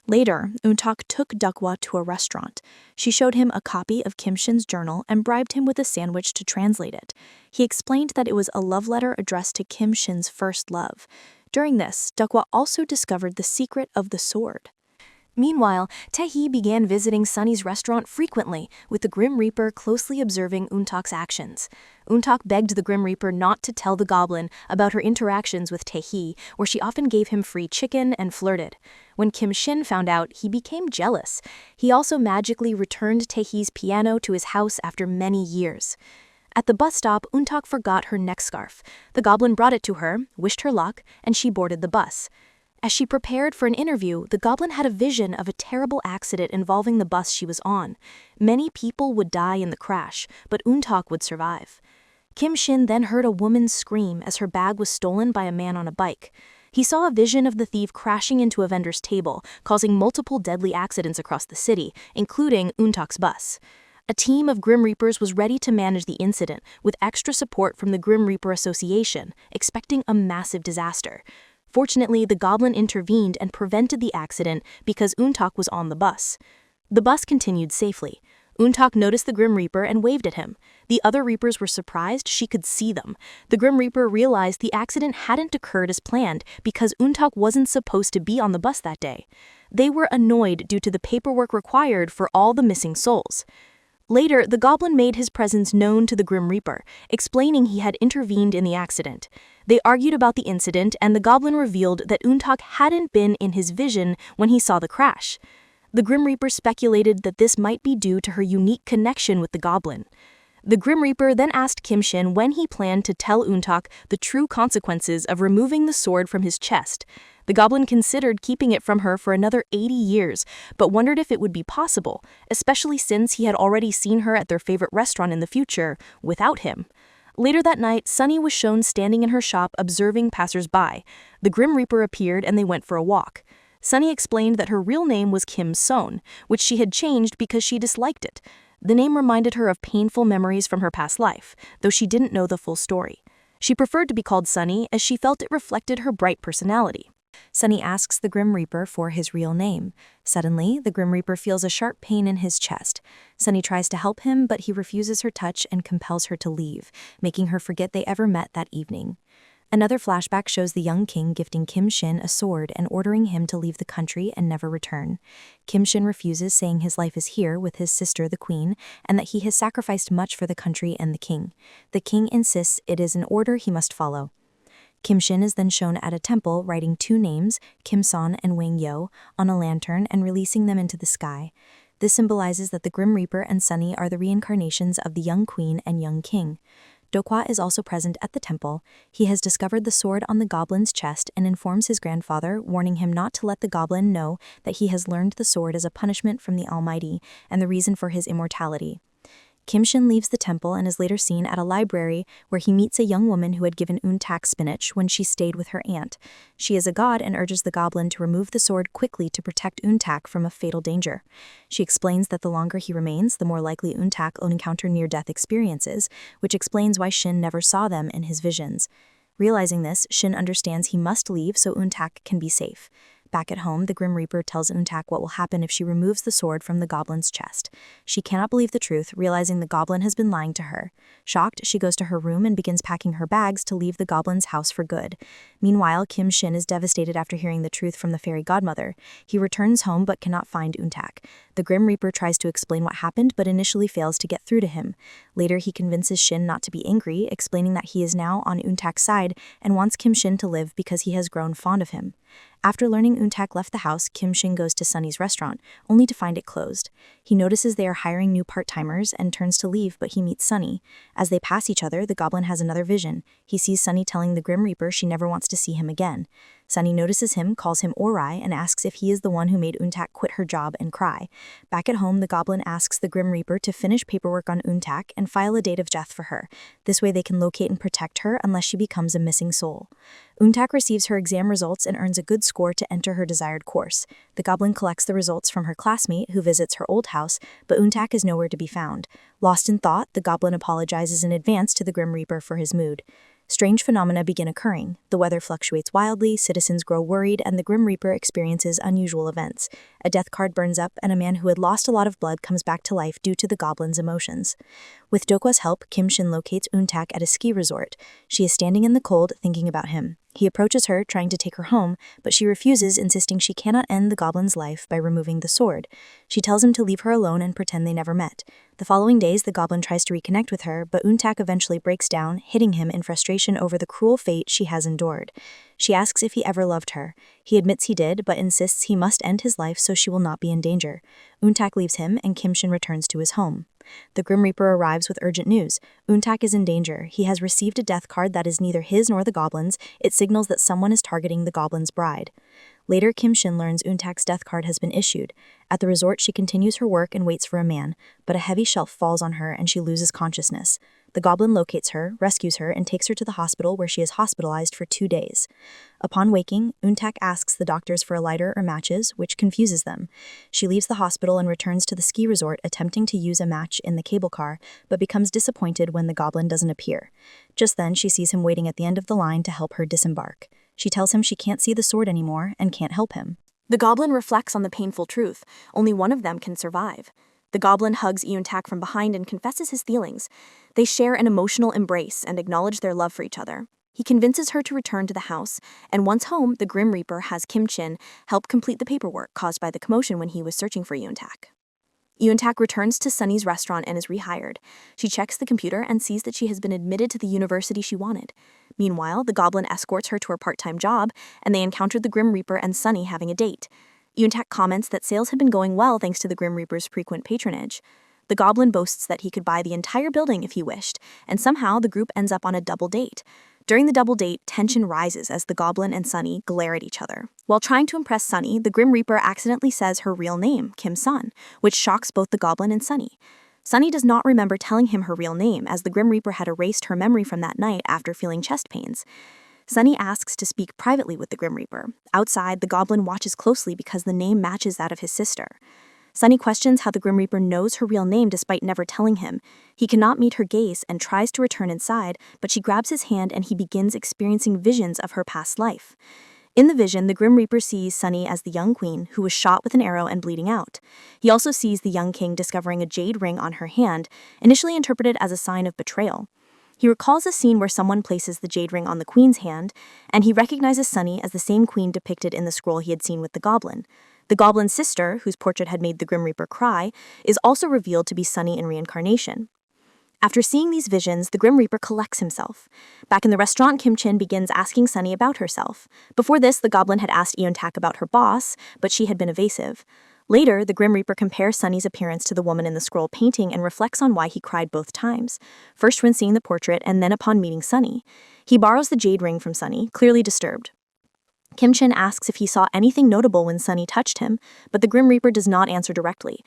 Later, Eun-tak took Thukwa to a restaurant. She showed him a copy of Kim Shin's journal and bribed him with a sandwich to translate it. He explained that it was a love letter addressed to Kim Shin's first love. During this, Thukwa also discovered the secret of the sword. Meanwhile, Taehee began visiting Sunny's restaurant frequently, with the Grim Reaper closely observing Eun-tak's actions. Eun-tak begged the Grim Reaper not to tell the goblin about her interactions with Taehee, where she often gave him free chicken and flirted. When Kim Shin found out, he became jealous. He also magically returned Taehee's piano to his house after many years. At the bus stop, Eun-tak forgot her neck scarf. The goblin brought it to her, wished her luck, and she boarded the bus. As she prepared for an interview, the goblin had a vision of a terrible accident involving the bus she was on. Many people would die in the crash, but Eun-tak would survive. Kim Shin then heard a woman scream as her bag was stolen by a man on a bike. He saw a vision of the thief crashing into a vendor's table, causing multiple deadly accidents across the city, including Eun-tak's bus. A team of Grim Reapers was ready to manage the incident, with extra support from the Grim Reaper Association, expecting a massive disaster. Fortunately, the goblin intervened and prevented the accident because Eun-tak was on the bus. The bus continued safely. Eun-tak noticed the Grim Reaper and waved at him. The other Reapers were surprised she could see them. The Grim Reaper realized the accident hadn't occurred as planned because Eun-tak wasn't supposed to be on the bus that day. They were annoyed due to the paperwork required for all the missing souls. Later, the goblin made his presence known to the Grim Reaper, explaining he had intervened in the accident. They argued about the incident, and the goblin revealed that Eun-tak hadn't been in his vision when he saw the crash. The Grim Reaper speculated that this might be due to her unique connection with the goblin. The Grim Reaper then asked Kim Shin when he planned to tell Eun-tak the true consequences of removing the sword from his chest. The goblin considered keeping it from her for another 80 years, but wondered if it would be possible, especially since he had already seen her at their favorite restaurant in the future, without him. Later that night, Sunny was shown standing in her shop observing passers-by. The Grim Reaper appeared and they went for a walk. Sunny explained that her real name was Kim Son, which she had changed because she disliked it. The name reminded her of painful memories from her past life, though she didn't know the full story. She preferred to be called Sunny as she felt it reflected her bright personality. Sunny asks the Grim Reaper for his real name. Suddenly, the Grim Reaper feels a sharp pain in his chest. Sunny tries to help him, but he refuses her touch and compels her to leave, making her forget they ever met that evening. Another flashback shows the young king gifting Kim Shin a sword and ordering him to leave the country and never return. Kim Shin refuses, saying his life is here with his sister, the queen, and that he has sacrificed much for the country and the king. The king insists it is an order he must follow. Kim Shin is then shown at a temple writing two names, Kim Son and Wang Yo, on a lantern and releasing them into the sky. This symbolizes that the Grim Reaper and Sunny are the reincarnations of the young queen and young king. Dokwa is also present at the temple. He has discovered the sword on the goblin's chest and informs his grandfather, warning him not to let the goblin know that he has learned the sword as a punishment from the Almighty and the reason for his immortality. Kim Shin leaves the temple and is later seen at a library where he meets a young woman who had given Eun-tak spinach when she stayed with her aunt. She is a god and urges the goblin to remove the sword quickly to protect Eun-tak from a fatal danger. She explains that the longer he remains, the more likely Eun-tak will encounter near-death experiences, which explains why Shin never saw them in his visions. Realizing this, Shin understands he must leave so Eun-tak can be safe. Back at home, the Grim Reaper tells Eun-tak what will happen if she removes the sword from the goblin's chest. She cannot believe the truth, realizing the goblin has been lying to her. Shocked, she goes to her room and begins packing her bags to leave the goblin's house for good. Meanwhile, Kim Shin is devastated after hearing the truth from the fairy godmother. He returns home but cannot find Eun-tak. The Grim Reaper tries to explain what happened but initially fails to get through to him. Later, he convinces Shin not to be angry, explaining that he is now on Eun-tak's side and wants Kim Shin to live because he has grown fond of him. After learning Eun-tak left the house, Kim Shin goes to Sunny's restaurant, only to find it closed. He notices they are hiring new part-timers and turns to leave, but he meets Sunny. As they pass each other, the goblin has another vision. He sees Sunny telling the Grim Reaper she never wants to see him again. Sunny notices him, calls him Orai, and asks if he is the one who made Eun-tak quit her job and cry. Back at home, the goblin asks the Grim Reaper to finish paperwork on Eun-tak and file a date of death for her. This way they can locate and protect her unless she becomes a missing soul. Eun-tak receives her exam results and earns a good score to enter her desired course. The goblin collects the results from her classmate, who visits her old house, but Eun-tak is nowhere to be found. Lost in thought, the goblin apologizes in advance to the Grim Reaper for his mood. Strange phenomena begin occurring. The weather fluctuates wildly, citizens grow worried, and the Grim Reaper experiences unusual events. A death card burns up, and a man who had lost a lot of blood comes back to life due to the goblin's emotions. With Dokwa's help, Kim Shin locates Eun-tak at a ski resort. She is standing in the cold, thinking about him. He approaches her, trying to take her home, but she refuses, insisting she cannot end the goblin's life by removing the sword. She tells him to leave her alone and pretend they never met. The following days, the goblin tries to reconnect with her, but Eun-tak eventually breaks down, hitting him in frustration over the cruel fate she has endured. She asks if he ever loved her. He admits he did, but insists he must end his life so she will not be in danger. Eun-tak leaves him, and Kim Shin returns to his home. The Grim Reaper arrives with urgent news. Eun-tak is in danger. He has received a death card that is neither his nor the goblin's. It signals that someone is targeting the goblin's bride. Later, Kim Shin learns Eun-tak's death card has been issued. At the resort, she continues her work and waits for a man, but a heavy shelf falls on her and she loses consciousness. The goblin locates her, rescues her, and takes her to the hospital where she is hospitalized for 2 days. Upon waking, Untak asks the doctors for a lighter or matches, which confuses them. She leaves the hospital and returns to the ski resort attempting to use a match in the cable car, but becomes disappointed when the goblin doesn't appear. Just then, she sees him waiting at the end of the line to help her disembark. She tells him she can't see the sword anymore and can't help him. The goblin reflects on the painful truth. Only one of them can survive. The goblin hugs Yoon-tak from behind and confesses his feelings. They share an emotional embrace and acknowledge their love for each other. He convinces her to return to the house, and once home, the Grim Reaper has Kim Chin help complete the paperwork caused by the commotion when he was searching for Yoon-tak. Yoon-tak returns to Sunny's restaurant and is rehired. She checks the computer and sees that she has been admitted to the university she wanted. Meanwhile, the goblin escorts her to her part-time job, and they encounter the Grim Reaper and Sunny having a date. Yoon-tak comments that sales had been going well thanks to the Grim Reaper's frequent patronage. The goblin boasts that he could buy the entire building if he wished, and somehow the group ends up on a double date. During the double date, tension rises as the goblin and Sunny glare at each other. While trying to impress Sunny, the Grim Reaper accidentally says her real name, Kim Sun, which shocks both the goblin and Sunny. Sunny does not remember telling him her real name, as the Grim Reaper had erased her memory from that night after feeling chest pains. Sunny asks to speak privately with the Grim Reaper. Outside, the goblin watches closely because the name matches that of his sister. Sunny questions how the Grim Reaper knows her real name despite never telling him. He cannot meet her gaze and tries to return inside, but she grabs his hand and he begins experiencing visions of her past life. In the vision, the Grim Reaper sees Sunny as the young queen who was shot with an arrow and bleeding out. He also sees the young king discovering a jade ring on her hand, initially interpreted as a sign of betrayal. He recalls a scene where someone places the jade ring on the queen's hand, and he recognizes Sunny as the same queen depicted in the scroll he had seen with the goblin. The goblin's sister, whose portrait had made the Grim Reaper cry, is also revealed to be Sunny in reincarnation. After seeing these visions, the Grim Reaper collects himself. Back in the restaurant, Kim Chin begins asking Sunny about herself. Before this, the goblin had asked Yoon-tak about her boss, but she had been evasive. Later, the Grim Reaper compares Sunny's appearance to the woman in the scroll painting and reflects on why he cried both times, first when seeing the portrait and then upon meeting Sunny. He borrows the jade ring from Sunny, clearly disturbed. Kim Chin asks if he saw anything notable when Sunny touched him, but the Grim Reaper does not answer directly.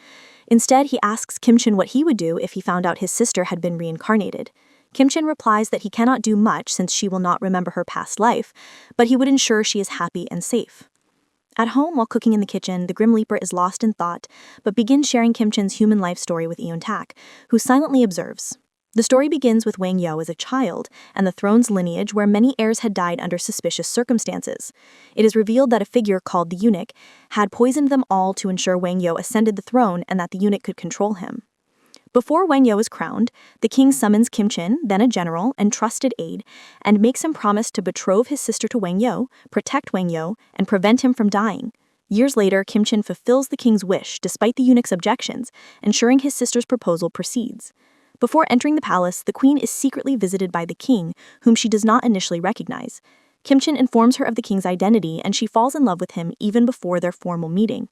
Instead, he asks Kim Chin what he would do if he found out his sister had been reincarnated. Kim Chin replies that he cannot do much since she will not remember her past life, but he would ensure she is happy and safe. At home, while cooking in the kitchen, the Grim Reaper is lost in thought, but begins sharing Kim Chin's human life story with Yoon-tak, who silently observes. The story begins with Wang Yo as a child, and the throne's lineage where many heirs had died under suspicious circumstances. It is revealed that a figure called the eunuch had poisoned them all to ensure Wang Yo ascended the throne and that the eunuch could control him. Before Wang Yo is crowned, the king summons Kim Chin, then a general and trusted aide, and makes him promise to betroth his sister to Wang Yo, protect Wang Yo, and prevent him from dying. Years later, Kim Chin fulfills the king's wish despite the eunuch's objections, ensuring his sister's proposal proceeds. Before entering the palace, the queen is secretly visited by the king, whom she does not initially recognize. Kim Chin informs her of the king's identity, and she falls in love with him even before their formal meeting.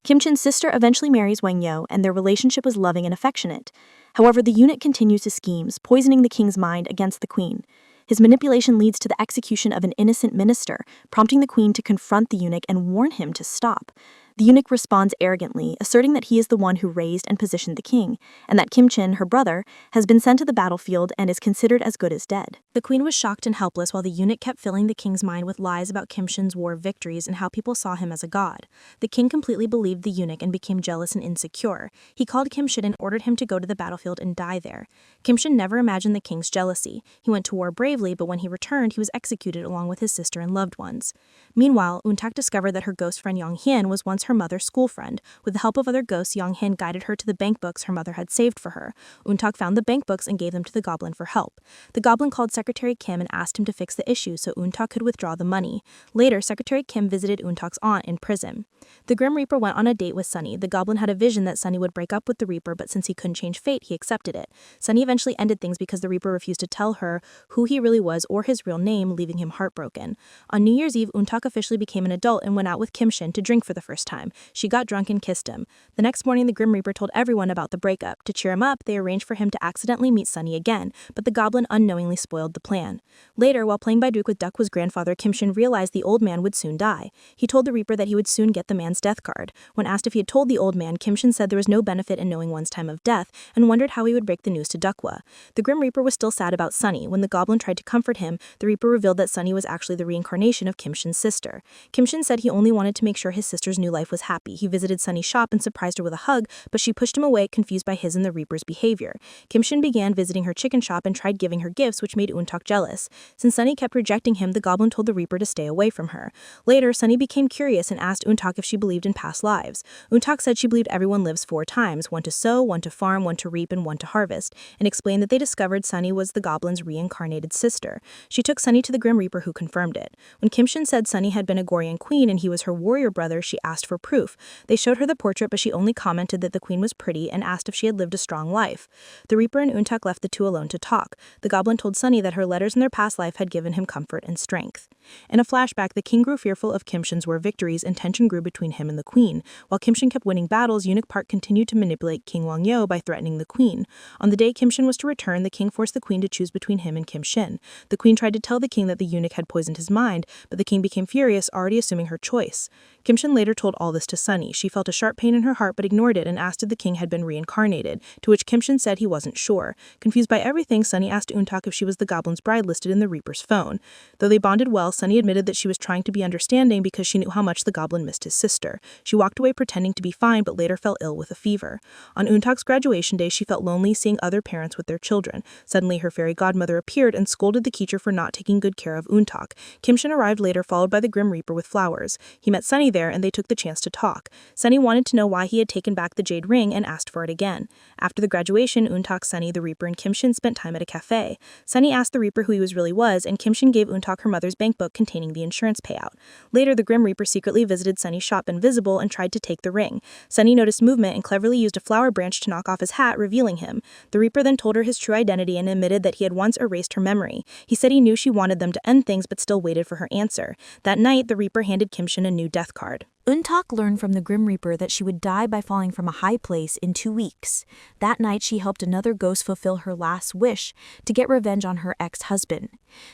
Kim Chin's sister eventually marries Wang Yo, and their relationship is loving and affectionate. However, the eunuch continues his schemes, poisoning the king's mind against the queen. His manipulation leads to the execution of an innocent minister, prompting the queen to confront the eunuch and warn him to stop. The eunuch responds arrogantly, asserting that he is the one who raised and positioned the king, and that Kim Chin, her brother, has been sent to the battlefield and is considered as good as dead. The queen was shocked and helpless while the eunuch kept filling the king's mind with lies about Kim Chin's war victories and how people saw him as a god. The king completely believed the eunuch and became jealous and insecure. He called Kim Chin and ordered him to go to the battlefield and die there. Kim Chin never imagined the king's jealousy. He went to war bravely, but when he returned, he was executed along with his sister and loved ones. Meanwhile, Untak discovered that her ghost friend Yong Hyun was once her mother's school friend. With the help of other ghosts, Yong Hyun guided her to the bank books her mother had saved for her. Untak found the bank books and gave them to the goblin for help. The goblin called Secretary Kim and asked him to fix the issue so Untak could withdraw the money. Later, Secretary Kim visited Untak's aunt in prison. The Grim Reaper went on a date with Sunny. The goblin had a vision that Sunny would break up with the Reaper, but since he couldn't change fate, he accepted it. Sunny eventually ended things because the Reaper refused to tell her who he really was or his real name, leaving him heartbroken. On New Year's Eve, Untak officially became an adult and went out with Kim Chin to drink for the first time. time. She got drunk and kissed him. The next morning, the Grim Reaper told everyone about the breakup. To cheer him up, they arranged for him to accidentally meet Sunny again, but the goblin unknowingly spoiled the plan. Later, while playing Baiduk with Duckwa's grandfather, Kim Shin realized the old man would soon die. He told the Reaper that he would soon get the man's death card. When asked if he had told the old man, Kim Shin said there was no benefit in knowing one's time of death and wondered how he would break the news to Duckwa. The Grim Reaper was still sad about Sunny. When the goblin tried to comfort him, the Reaper revealed that Sunny was actually the reincarnation of Kim Shin's sister. Kim Shin said he only wanted to make sure his sister's new life was happy. He visited Sunny's shop and surprised her with a hug, but she pushed him away, confused by his and the Reaper's behavior. Kim Shin began visiting her chicken shop and tried giving her gifts, which made Untak jealous. Since Sunny kept rejecting him, the goblin told the Reaper to stay away from her. Later, Sunny became curious and asked Untak if she believed in past lives. Untak said she believed everyone lives 4 times, one to sow, one to farm, one to reap, and one to harvest, and explained that they discovered Sunny was the goblin's reincarnated sister. She took Sunny to the Grim Reaper, who confirmed it. When Kim Shin said Sunny had been a Goryeo queen and he was her warrior brother, she asked for proof. They showed her the portrait, but she only commented that the queen was pretty and asked if she had lived a strong life. The Reaper and Untak left the two alone to talk. The goblin told Sunny that her letters in their past life had given him comfort and strength. In a flashback, the king grew fearful of Kim Shin's war victories and tension grew between him and the queen. While Kim Shin kept winning battles, Yook Park continued to manipulate King Wang-yo by threatening the queen. On the day Kim Shin was to return, the king forced the queen to choose between him and Kim Shin. The queen tried to tell the king that the eunuch had poisoned his mind, but the king became furious, already assuming her choice. Kim Shin later told all this to Sunny. She felt a sharp pain in her heart but ignored it and asked if the king had been reincarnated, to which Kim Shin said he wasn't sure. Confused by everything, Sunny asked Untak if she was the goblin's bride listed in the Reaper's phone. Though they bonded well, Sunny admitted that she was trying to be understanding because she knew how much the goblin missed his sister. She walked away pretending to be fine but later fell ill with a fever. On Untak's graduation day, she felt lonely seeing other parents with their children. Suddenly, her fairy godmother appeared and scolded the teacher for not taking good care of Untak. Kim Shin arrived later, followed by the Grim Reaper with flowers. He met Sunny there and they took the chance to talk. Sunny wanted to know why he had taken back the jade ring and asked for it again. After the graduation, Untak, Sunny, the Reaper, and Kim Shin spent time at a cafe. Sunny asked the Reaper who he really was, and Kim Shin gave Untak her mother's bank book containing the insurance payout. Later, the Grim Reaper secretly visited Sunny's shop invisible and tried to take the ring. Sunny noticed movement and cleverly used a flower branch to knock off his hat, revealing him. The Reaper then told her his true identity and admitted that he had once erased her memory. He said he knew she wanted them to end things but still waited for her answer. That night, the Reaper handed Kim Shin a new death card. Untak learned from the Grim Reaper that she would die by falling from a high place in 2 weeks. That night, she helped another ghost fulfill her last wish to get revenge on her ex-husband.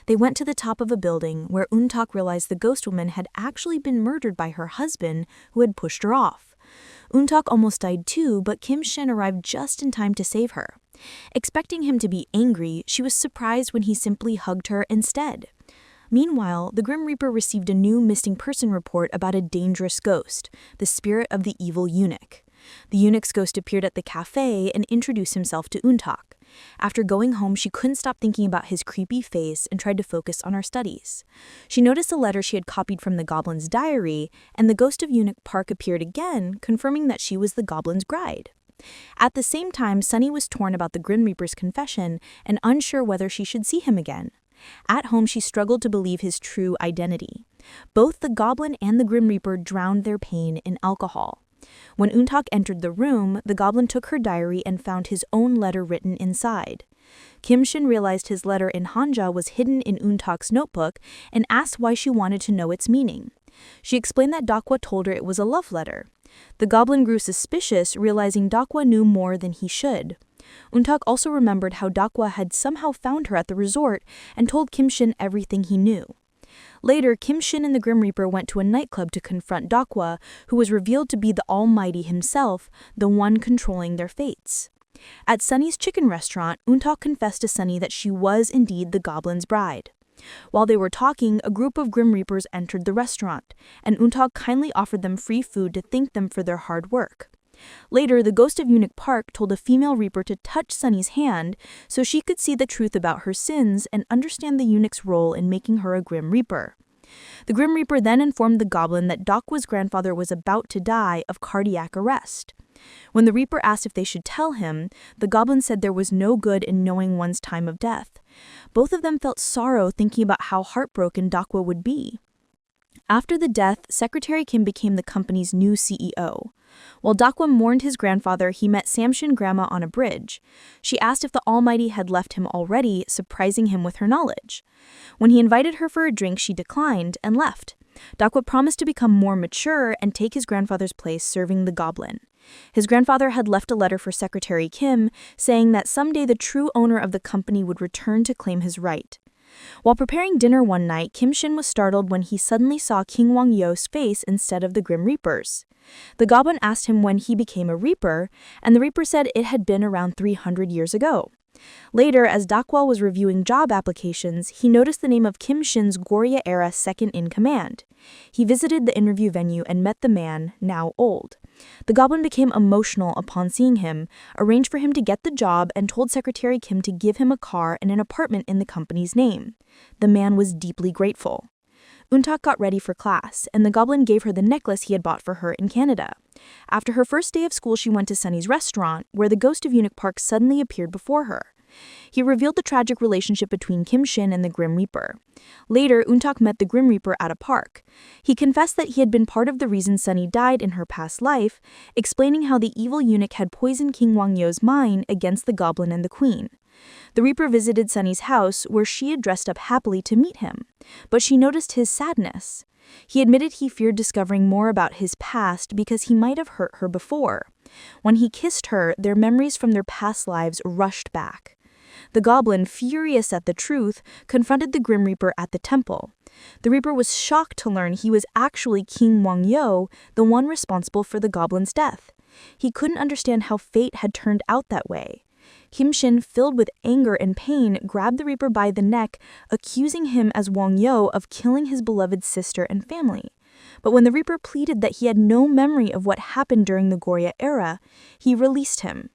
They went to the top of a building where Untak realized the ghost woman had actually been murdered by her husband, who had pushed her off. Untak almost died too, but Kim Shin arrived just in time to save her. Expecting him to be angry, she was surprised when he simply hugged her instead. Meanwhile, the Grim Reaper received a new missing person report about a dangerous ghost, the spirit of the evil eunuch. The eunuch's ghost appeared at the cafe and introduced himself to Untak. After going home, she couldn't stop thinking about his creepy face and tried to focus on her studies. She noticed a letter she had copied from the goblin's diary, and the ghost of Eunuch Park appeared again, confirming that she was the goblin's bride. At the same time, Sunny was torn about the Grim Reaper's confession and unsure whether she should see him again. At home, she struggled to believe his true identity. Both the goblin and the Grim Reaper drowned their pain in alcohol. When Untak entered the room, the goblin took her diary and found his own letter written inside. Kim Shin realized his letter in Hanja was hidden in Untak's notebook and asked why she wanted to know its meaning. She explained that Dakwa told her it was a love letter. The goblin grew suspicious, realizing Dakwa knew more than he should. Untak also remembered how Dakwa had somehow found her at the resort and told Kim Shin everything he knew. Later, Kim Shin and the Grim Reaper went to a nightclub to confront Dakwa, who was revealed to be the Almighty himself, the one controlling their fates. At Sunny's chicken restaurant, Untak confessed to Sunny that she was indeed the goblin's bride. While they were talking, a group of Grim Reapers entered the restaurant, and Untak kindly offered them free food to thank them for their hard work. Later, the ghost of Eunuch Park told a female Reaper to touch Sunny's hand so she could see the truth about her sins and understand the eunuch's role in making her a Grim Reaper. The Grim Reaper then informed the goblin that Dakwa's grandfather was about to die of cardiac arrest. When the Reaper asked if they should tell him, the goblin said there was no good in knowing one's time of death. Both of them felt sorrow thinking about how heartbroken Dakwa would be. After the death, Secretary Kim became the company's new CEO. While Dakwa mourned his grandfather, he met Samshin Grandma on a bridge. She asked if the Almighty had left him already, surprising him with her knowledge. When he invited her for a drink, she declined and left. Dong-wook promised to become more mature and take his grandfather's place serving the goblin. His grandfather had left a letter for Secretary Kim saying that someday the true owner of the company would return to claim his right. While preparing dinner one night, Kim Shin was startled when he suddenly saw King Wang-yeo's face instead of the Grim Reaper's. The goblin asked him when he became a Reaper, and the Reaper said it had been around 300 years ago. Later, as Dakwal was reviewing job applications, he noticed the name of Kim Shin's Goryeo-era second-in-command. He visited the interview venue and met the man, now old. The goblin became emotional upon seeing him, arranged for him to get the job, and told Secretary Kim to give him a car and an apartment in the company's name. The man was deeply grateful. Eun-tak got ready for class, and the goblin gave her the necklace he had bought for her in Canada. After her first day of school, she went to Sunny's restaurant, where the ghost of Yook Park suddenly appeared before her. He revealed the tragic relationship between Kim Shin and the Grim Reaper. Later, Eun-tak met the Grim Reaper at a park. He confessed that he had been part of the reason Sunny died in her past life, explaining how the evil eunuch had poisoned King Wang-yeo's mind against the goblin and the queen. The Reaper visited Sunny's house, where she had dressed up happily to meet him, but she noticed his sadness. He admitted he feared discovering more about his past because he might have hurt her before. When he kissed her, their memories from their past lives rushed back. The goblin, furious at the truth, confronted the Grim Reaper at the temple. The Reaper was shocked to learn he was actually King Wang-yeo, the one responsible for the goblin's death. He couldn't understand how fate had turned out that way. Kim Shin, filled with anger and pain, grabbed the Reaper by the neck, accusing him as Wang-yeo of killing his beloved sister and family. But when the Reaper pleaded that he had no memory of what happened during the Goryeo era, he released him.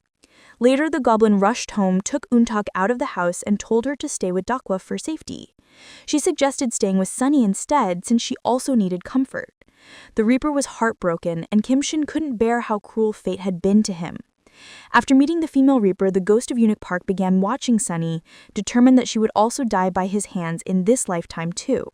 Later, the goblin rushed home, took Eun-tak out of the house, and told her to stay with Dakwa for safety. She suggested staying with Sunny instead, since she also needed comfort. The Reaper was heartbroken, and Kim Shin couldn't bear how cruel fate had been to him. After meeting the female Reaper, the ghost of Yook Park began watching Sunny, determined that she would also die by his hands in this lifetime too.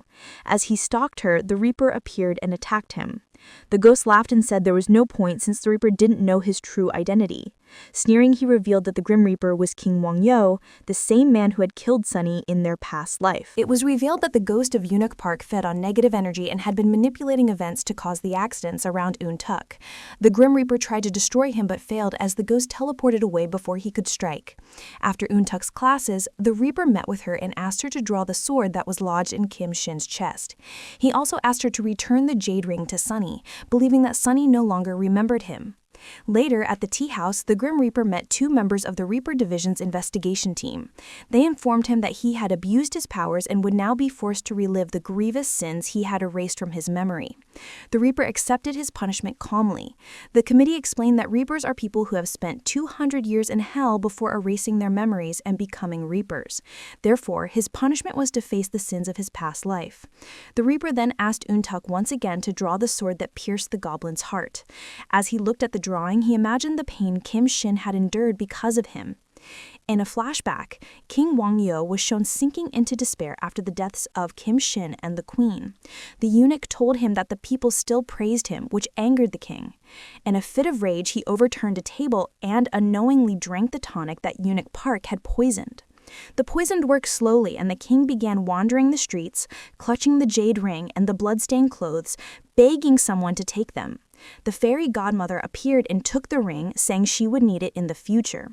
As he stalked her, the Reaper appeared and attacked him. The ghost laughed and said there was no point since the Reaper didn't know his true identity. Sneering, he revealed that the Grim Reaper was King Wang-yeo, the same man who had killed Sunny in their past life. It was revealed that the ghost of Yook Park fed on negative energy and had been manipulating events to cause the accidents around Eun-tak. The Grim Reaper tried to destroy him but failed as the ghost teleported away before he could strike. After Eun-tak's classes, the Reaper met with her and asked her to draw the sword that was lodged in Kim Shin's chest. He also asked her to return the jade ring to Sunny, believing that Sunny no longer remembered him. Later, at the tea house, the Grim Reaper met two members of the Reaper Division's investigation team. They informed him that he had abused his powers and would now be forced to relive the grievous sins he had erased from his memory. The Reaper accepted his punishment calmly. The committee explained that Reapers are people who have spent 200 years in hell before erasing their memories and becoming Reapers. Therefore, his punishment was to face the sins of his past life. The Reaper then asked Eun-tak once again to draw the sword that pierced the goblin's heart. As he looked at the drawing, he imagined the pain Kim Shin had endured because of him. In a flashback, King Wang-yeo was shown sinking into despair after the deaths of Kim Shin and the queen. The eunuch told him that the people still praised him, which angered the king. In a fit of rage, he overturned a table and unknowingly drank the tonic that Yook Park had poisoned. The poison worked slowly, and the king began wandering the streets, clutching the jade ring and the blood-stained clothes, begging someone to take them. The fairy godmother appeared and took the ring, saying she would need it in the future.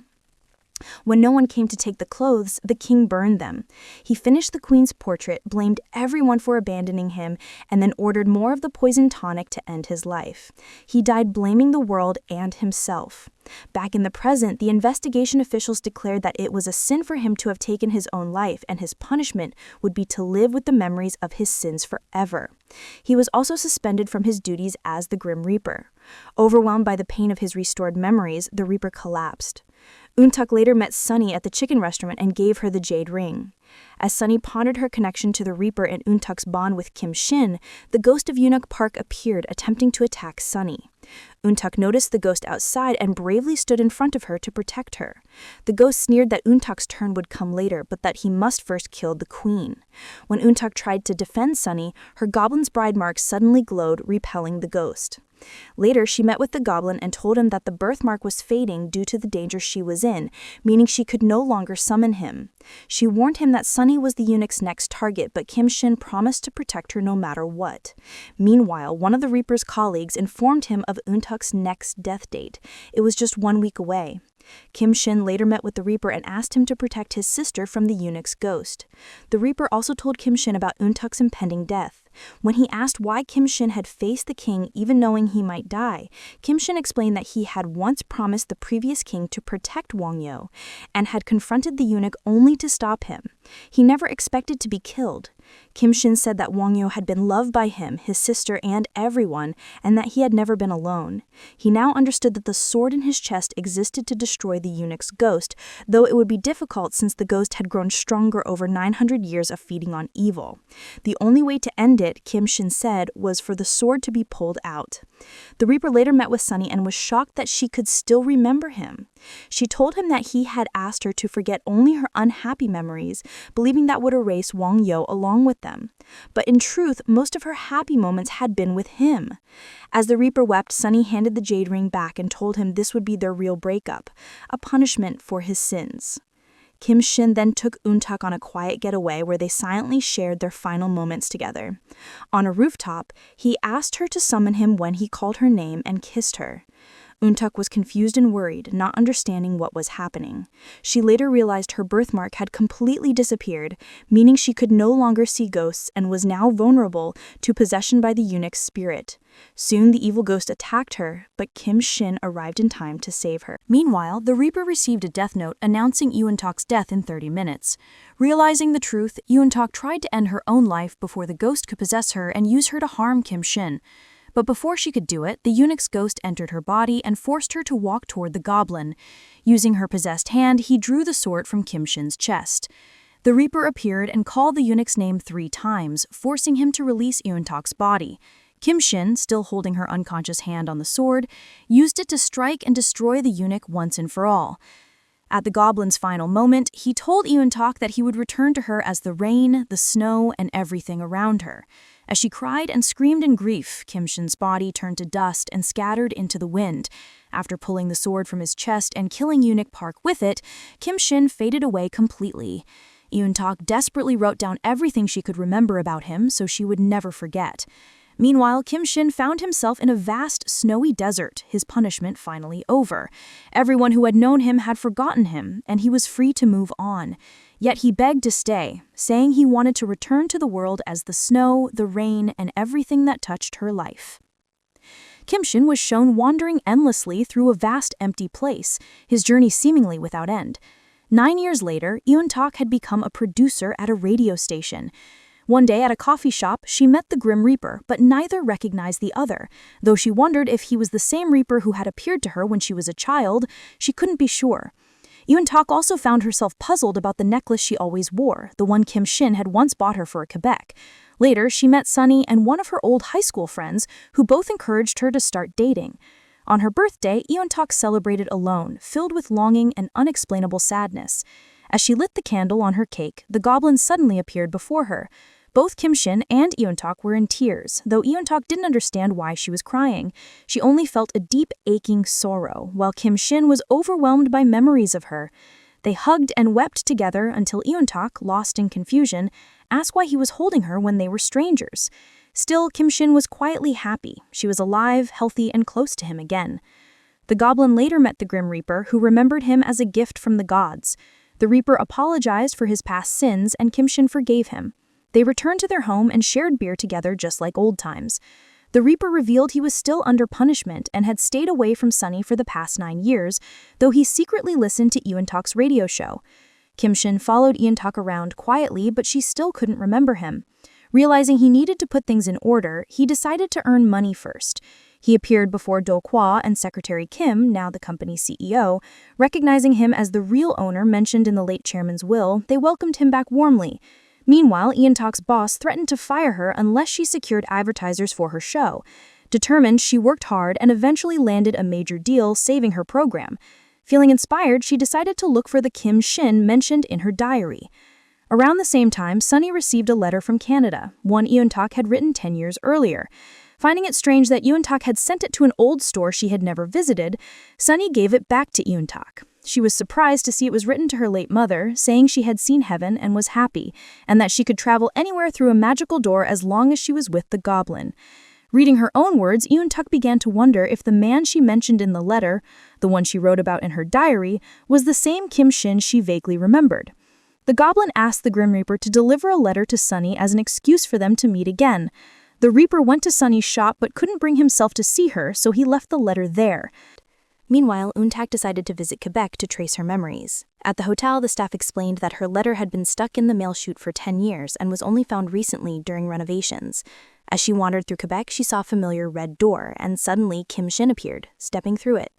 When no one came to take the clothes, the king burned them. He finished the queen's portrait, blamed everyone for abandoning him, and then ordered more of the poison tonic to end his life. He died blaming the world and himself. Back in the present, the investigation officials declared that it was a sin for him to have taken his own life, and his punishment would be to live with the memories of his sins forever. He was also suspended from his duties as the Grim Reaper. Overwhelmed by the pain of his restored memories, the Reaper collapsed. Eun-tak later met Sunny at the chicken restaurant and gave her the jade ring. As Sunny pondered her connection to the Reaper and Eun-tak's bond with Kim Shin, the ghost of Yook Park appeared, attempting to attack Sunny. Eun-tak noticed the ghost outside and bravely stood in front of her to protect her. The ghost sneered that Eun-tak's turn would come later, but that he must first kill the queen. When Eun-tak tried to defend Sunny, her goblin's bride mark suddenly glowed, repelling the ghost. Later, she met with the goblin and told him that the birthmark was fading due to the danger she was in, meaning she could no longer summon him. She warned him that Sunny was the eunuch's next target, but Kim Shin promised to protect her no matter what. Meanwhile, one of the Reaper's colleagues informed him of Eun-tak's next death date. It was just 1 week away. Kim Shin later met with the Reaper and asked him to protect his sister from the eunuch's ghost. The Reaper also told Kim Shin about Eun-tak's impending death. When he asked why Kim Shin had faced the king even knowing he might die, Kim Shin explained that he had once promised the previous king to protect Wang Yo and had confronted the eunuch only to stop him. He never expected to be killed. Kim Shin said that Wang Yo had been loved by him, his sister, and everyone, and that he had never been alone. He now understood that the sword in his chest existed to destroy the eunuch's ghost, though it would be difficult since the ghost had grown stronger over 900 years of feeding on evil. The only way to end it, Kim Shin said, was for the sword to be pulled out. The Reaper later met with Sunny and was shocked that she could still remember him. She told him that he had asked her to forget only her unhappy memories, believing that would erase Wang Yo along with them. But in truth, most of her happy moments had been with him. As the Reaper wept, Sunny handed the jade ring back and told him this would be their real breakup, a punishment for his sins. Kim Shin then took Eun-tak on a quiet getaway where they silently shared their final moments together. On a rooftop, he asked her to summon him when he called her name and kissed her. Eun-tak was confused and worried, not understanding what was happening. She later realized her birthmark had completely disappeared, meaning she could no longer see ghosts and was now vulnerable to possession by the eunuch's spirit. Soon the evil ghost attacked her, but Kim Shin arrived in time to save her. Meanwhile, the Reaper received a death note announcing Eun-tak's death in 30 minutes. Realizing the truth, Eun-tak tried to end her own life before the ghost could possess her and use her to harm Kim Shin. But before she could do it, the eunuch's ghost entered her body and forced her to walk toward the goblin. Using her possessed hand, he drew the sword from Kim Shin's chest. The Reaper appeared and called the eunuch's name 3 times, forcing him to release Eun-tak's body. Kim Shin, still holding her unconscious hand on the sword, used it to strike and destroy the eunuch once and for all. At the goblin's final moment, he told Eun-tak that he would return to her as the rain, the snow, and everything around her. As she cried and screamed in grief, Kim Shin's body turned to dust and scattered into the wind. After pulling the sword from his chest and killing Eunuch Park with it, Kim Shin faded away completely. Eun-tak desperately wrote down everything she could remember about him so she would never forget. Meanwhile, Kim Shin found himself in a vast, snowy desert, his punishment finally over. Everyone who had known him had forgotten him, and he was free to move on. Yet he begged to stay, saying he wanted to return to the world as the snow, the rain, and everything that touched her life. Kim Shin was shown wandering endlessly through a vast empty place, his journey seemingly without end. 9 years later, Eun-tak had become a producer at a radio station. One day at a coffee shop, she met the Grim Reaper, but neither recognized the other. Though she wondered if he was the same Reaper who had appeared to her when she was a child, she couldn't be sure. Eun-tak also found herself puzzled about the necklace she always wore, the one Kim Shin had once bought her for a Quebec. Later, she met Sunny and one of her old high school friends, who both encouraged her to start dating. On her birthday, Eun-tak celebrated alone, filled with longing and unexplainable sadness. As she lit the candle on her cake, the goblin suddenly appeared before her. Both Kim Shin and Eun-tak were in tears, though Eun-tak didn't understand why she was crying. She only felt a deep, aching sorrow, while Kim Shin was overwhelmed by memories of her. They hugged and wept together until Eun-tak, lost in confusion, asked why he was holding her when they were strangers. Still, Kim Shin was quietly happy. She was alive, healthy, and close to him again. The goblin later met the Grim Reaper, who remembered him as a gift from the gods. The Reaper apologized for his past sins, and Kim Shin forgave him. They returned to their home and shared beer together just like old times. The Reaper revealed he was still under punishment and had stayed away from Sunny for the past 9 years, though he secretly listened to Eun-tak's radio show. Kim Shin followed Eun-tak around quietly, but she still couldn't remember him. Realizing he needed to put things in order, he decided to earn money first. He appeared before Do-kwa and Secretary Kim, now the company's CEO. Recognizing him as the real owner mentioned in the late chairman's will, they welcomed him back warmly. Meanwhile, Eun-tak's boss threatened to fire her unless she secured advertisers for her show. Determined, she worked hard and eventually landed a major deal, saving her program. Feeling inspired, she decided to look for the Kim Shin mentioned in her diary. Around the same time, Sunny received a letter from Canada, one Eun-tak had written 10 years earlier. Finding it strange that Eun-tak had sent it to an old store she had never visited, Sunny gave it back to Eun-tak. She was surprised to see it was written to her late mother, saying she had seen heaven and was happy, and that she could travel anywhere through a magical door as long as she was with the goblin. Reading her own words, Eun-tak began to wonder if the man she mentioned in the letter, the one she wrote about in her diary, was the same Kim Shin she vaguely remembered. The goblin asked the Grim Reaper to deliver a letter to Sunny as an excuse for them to meet again. The Reaper went to Sunny's shop but couldn't bring himself to see her, so he left the letter there. Meanwhile, Eun-tak decided to visit Quebec to trace her memories. At the hotel, the staff explained that her letter had been stuck in the mail chute for 10 years and was only found recently during renovations. As she wandered through Quebec, she saw a familiar red door, and suddenly Kim Shin appeared, stepping through it.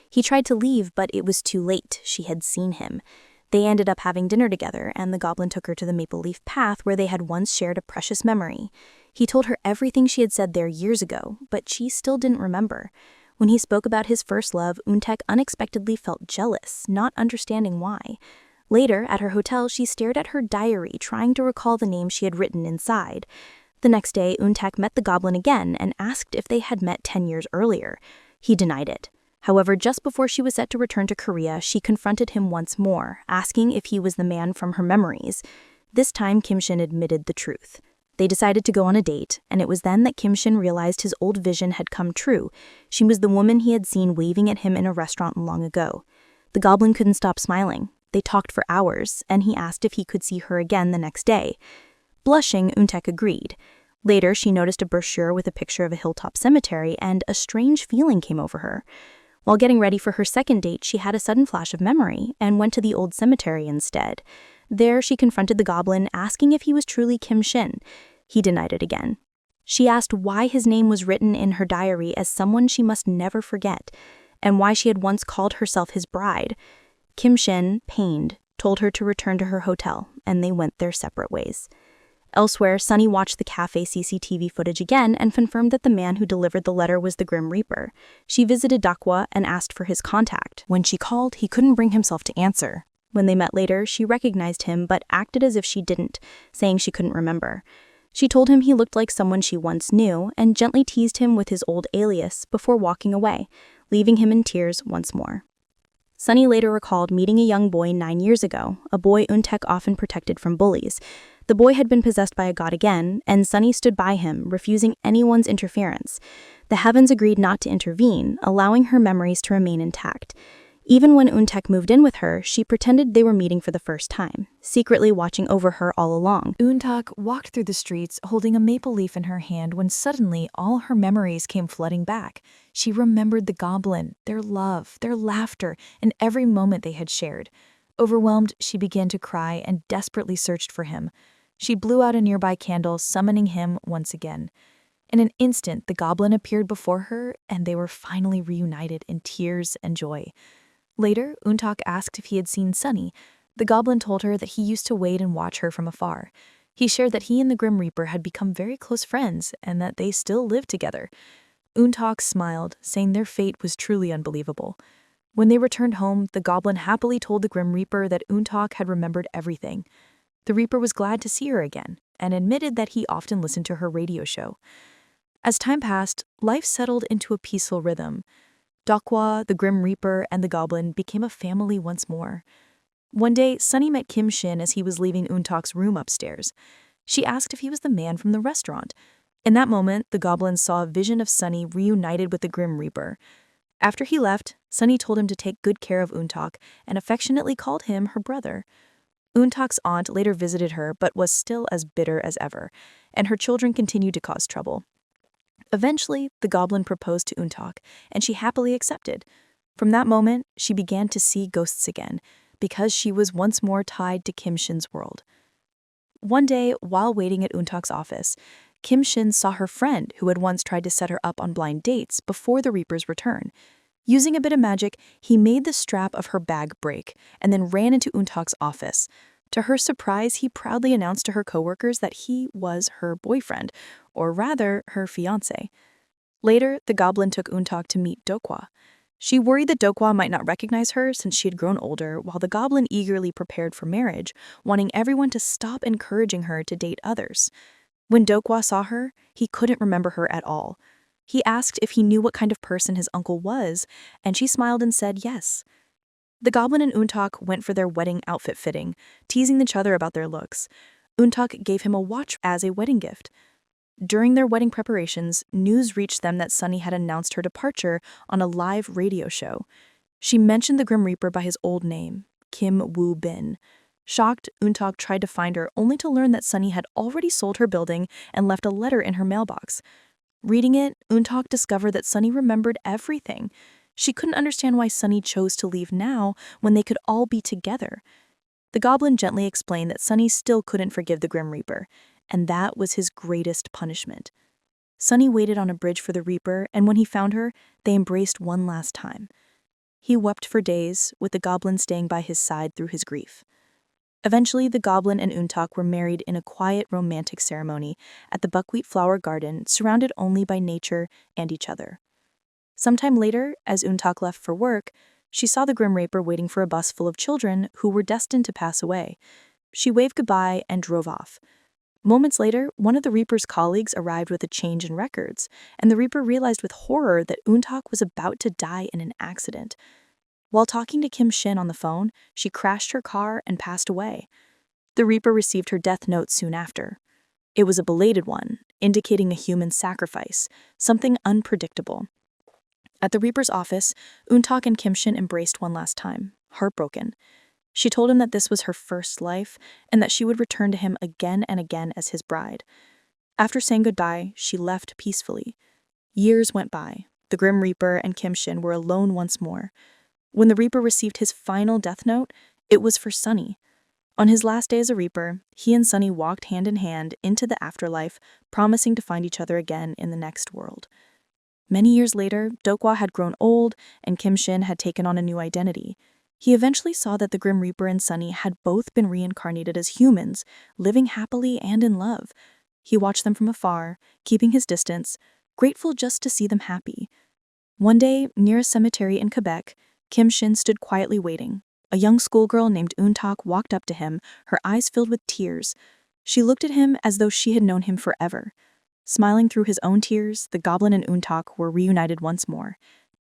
He tried to leave, but it was too late. She had seen him. They ended up having dinner together, and the goblin took her to the Maple Leaf Path where they had once shared a precious memory. He told her everything she had said there years ago, but she still didn't remember. When he spoke about his first love, Eun-tak unexpectedly felt jealous, not understanding why. Later, at her hotel, she stared at her diary, trying to recall the name she had written inside. The next day, Eun-tak met the goblin again and asked if they had met 10 years earlier. He denied it. However, just before she was set to return to Korea, she confronted him once more, asking if he was the man from her memories. This time, Kim Shin admitted the truth. They decided to go on a date, and it was then that Kim Shin realized his old vision had come true. She was the woman he had seen waving at him in a restaurant long ago. The goblin couldn't stop smiling. They talked for hours, and he asked if he could see her again the next day. Blushing, Eun-tak agreed. Later, she noticed a brochure with a picture of a hilltop cemetery, and a strange feeling came over her. While getting ready for her second date, she had a sudden flash of memory and went to the old cemetery instead. There, she confronted the goblin, asking if he was truly Kim Shin. He denied it again. She asked why his name was written in her diary as someone she must never forget, and why she had once called herself his bride. Kim Shin, pained, told her to return to her hotel, and they went their separate ways. Elsewhere, Sunny watched the cafe CCTV footage again and confirmed that the man who delivered the letter was the Grim Reaper. She visited Dakwa and asked for his contact. When she called, he couldn't bring himself to answer. When they met later, she recognized him but acted as if she didn't, saying she couldn't remember. She told him he looked like someone she once knew and gently teased him with his old alias before walking away, leaving him in tears once more. Sunny later recalled meeting a young boy 9 years ago, a boy Eun-tak often protected from bullies. The boy had been possessed by a god again, and Sunny stood by him, refusing anyone's interference. The heavens agreed not to intervene, allowing her memories to remain intact. Even when Eun-tak moved in with her, she pretended they were meeting for the first time, secretly watching over her all along. Eun-tak walked through the streets holding a maple leaf in her hand when suddenly all her memories came flooding back. She remembered the goblin, their love, their laughter, and every moment they had shared. Overwhelmed, she began to cry and desperately searched for him. She blew out a nearby candle, summoning him once again. In an instant, the goblin appeared before her, and they were finally reunited in tears and joy. Later, Eun-tak asked if he had seen Sunny. The goblin told her that he used to wait and watch her from afar. He shared that he and the Grim Reaper had become very close friends and that they still lived together. Eun-tak smiled, saying their fate was truly unbelievable. When they returned home, the goblin happily told the Grim Reaper that Eun-tak had remembered everything. The Reaper was glad to see her again and admitted that he often listened to her radio show. As time passed, life settled into a peaceful rhythm. Dakwa, the Grim Reaper, and the goblin became a family once more. One day, Sunny met Kim Shin as he was leaving Eun-tak's room upstairs. She asked if he was the man from the restaurant. In that moment, the goblin saw a vision of Sunny reunited with the Grim Reaper. After he left, Sunny told him to take good care of Eun-tak and affectionately called him her brother. Eun-tak's aunt later visited her but was still as bitter as ever, and her children continued to cause trouble. Eventually, the goblin proposed to Eun-tak, and she happily accepted. From that moment, she began to see ghosts again, because she was once more tied to Kim Shin's world. One day, while waiting at Eun-tak's office, Kim Shin saw her friend who had once tried to set her up on blind dates before the Reaper's return. Using a bit of magic, he made the strap of her bag break and then ran into Eun-tak's office. To her surprise, he proudly announced to her coworkers that he was her boyfriend, or rather, her fiancé. Later, the goblin took Untak to meet Dokwa. She worried that Dokwa might not recognize her since she had grown older, while the goblin eagerly prepared for marriage, wanting everyone to stop encouraging her to date others. When Dokwa saw her, he couldn't remember her at all. He asked if he knew what kind of person his uncle was, and she smiled and said yes. The goblin and Untak went for their wedding outfit fitting, teasing each other about their looks. Untak gave him a watch as a wedding gift. During their wedding preparations, news reached them that Sunny had announced her departure on a live radio show. She mentioned the Grim Reaper by his old name, Kim Woo-bin. Shocked, Untak tried to find her, only to learn that Sunny had already sold her building and left a letter in her mailbox. Reading it, Untak discovered that Sunny remembered everything. She couldn't understand why Sunny chose to leave now when they could all be together. The goblin gently explained that Sunny still couldn't forgive the Grim Reaper, and that was his greatest punishment. Sunny waited on a bridge for the Reaper, and when he found her, they embraced one last time. He wept for days, with the goblin staying by his side through his grief. Eventually, the goblin and Untak were married in a quiet, romantic ceremony at the buckwheat flower garden, surrounded only by nature and each other. Sometime later, as Untak left for work, she saw the Grim Reaper waiting for a bus full of children who were destined to pass away. She waved goodbye and drove off. Moments later, one of the Reaper's colleagues arrived with a change in records, and the Reaper realized with horror that Untak was about to die in an accident. While talking to Kim Shin on the phone, she crashed her car and passed away. The Reaper received her death note soon after. It was a belated one, indicating a human sacrifice, something unpredictable. At the Reaper's office, Untak and Kim Shin embraced one last time, heartbroken. She told him that this was her first life and that she would return to him again and again as his bride. After saying goodbye, she left peacefully. Years went by. The Grim Reaper and Kim Shin were alone once more. When the Reaper received his final death note, it was for Sunny. On his last day as a Reaper, he and Sunny walked hand in hand into the afterlife, promising to find each other again in the next world. Many years later, Dokwa had grown old, and Kim Shin had taken on a new identity. He eventually saw that the Grim Reaper and Sunny had both been reincarnated as humans, living happily and in love. He watched them from afar, keeping his distance, grateful just to see them happy. One day, near a cemetery in Quebec, Kim Shin stood quietly waiting. A young schoolgirl named Untak walked up to him, her eyes filled with tears. She looked at him as though she had known him forever. Smiling through his own tears, the goblin and Untak were reunited once more.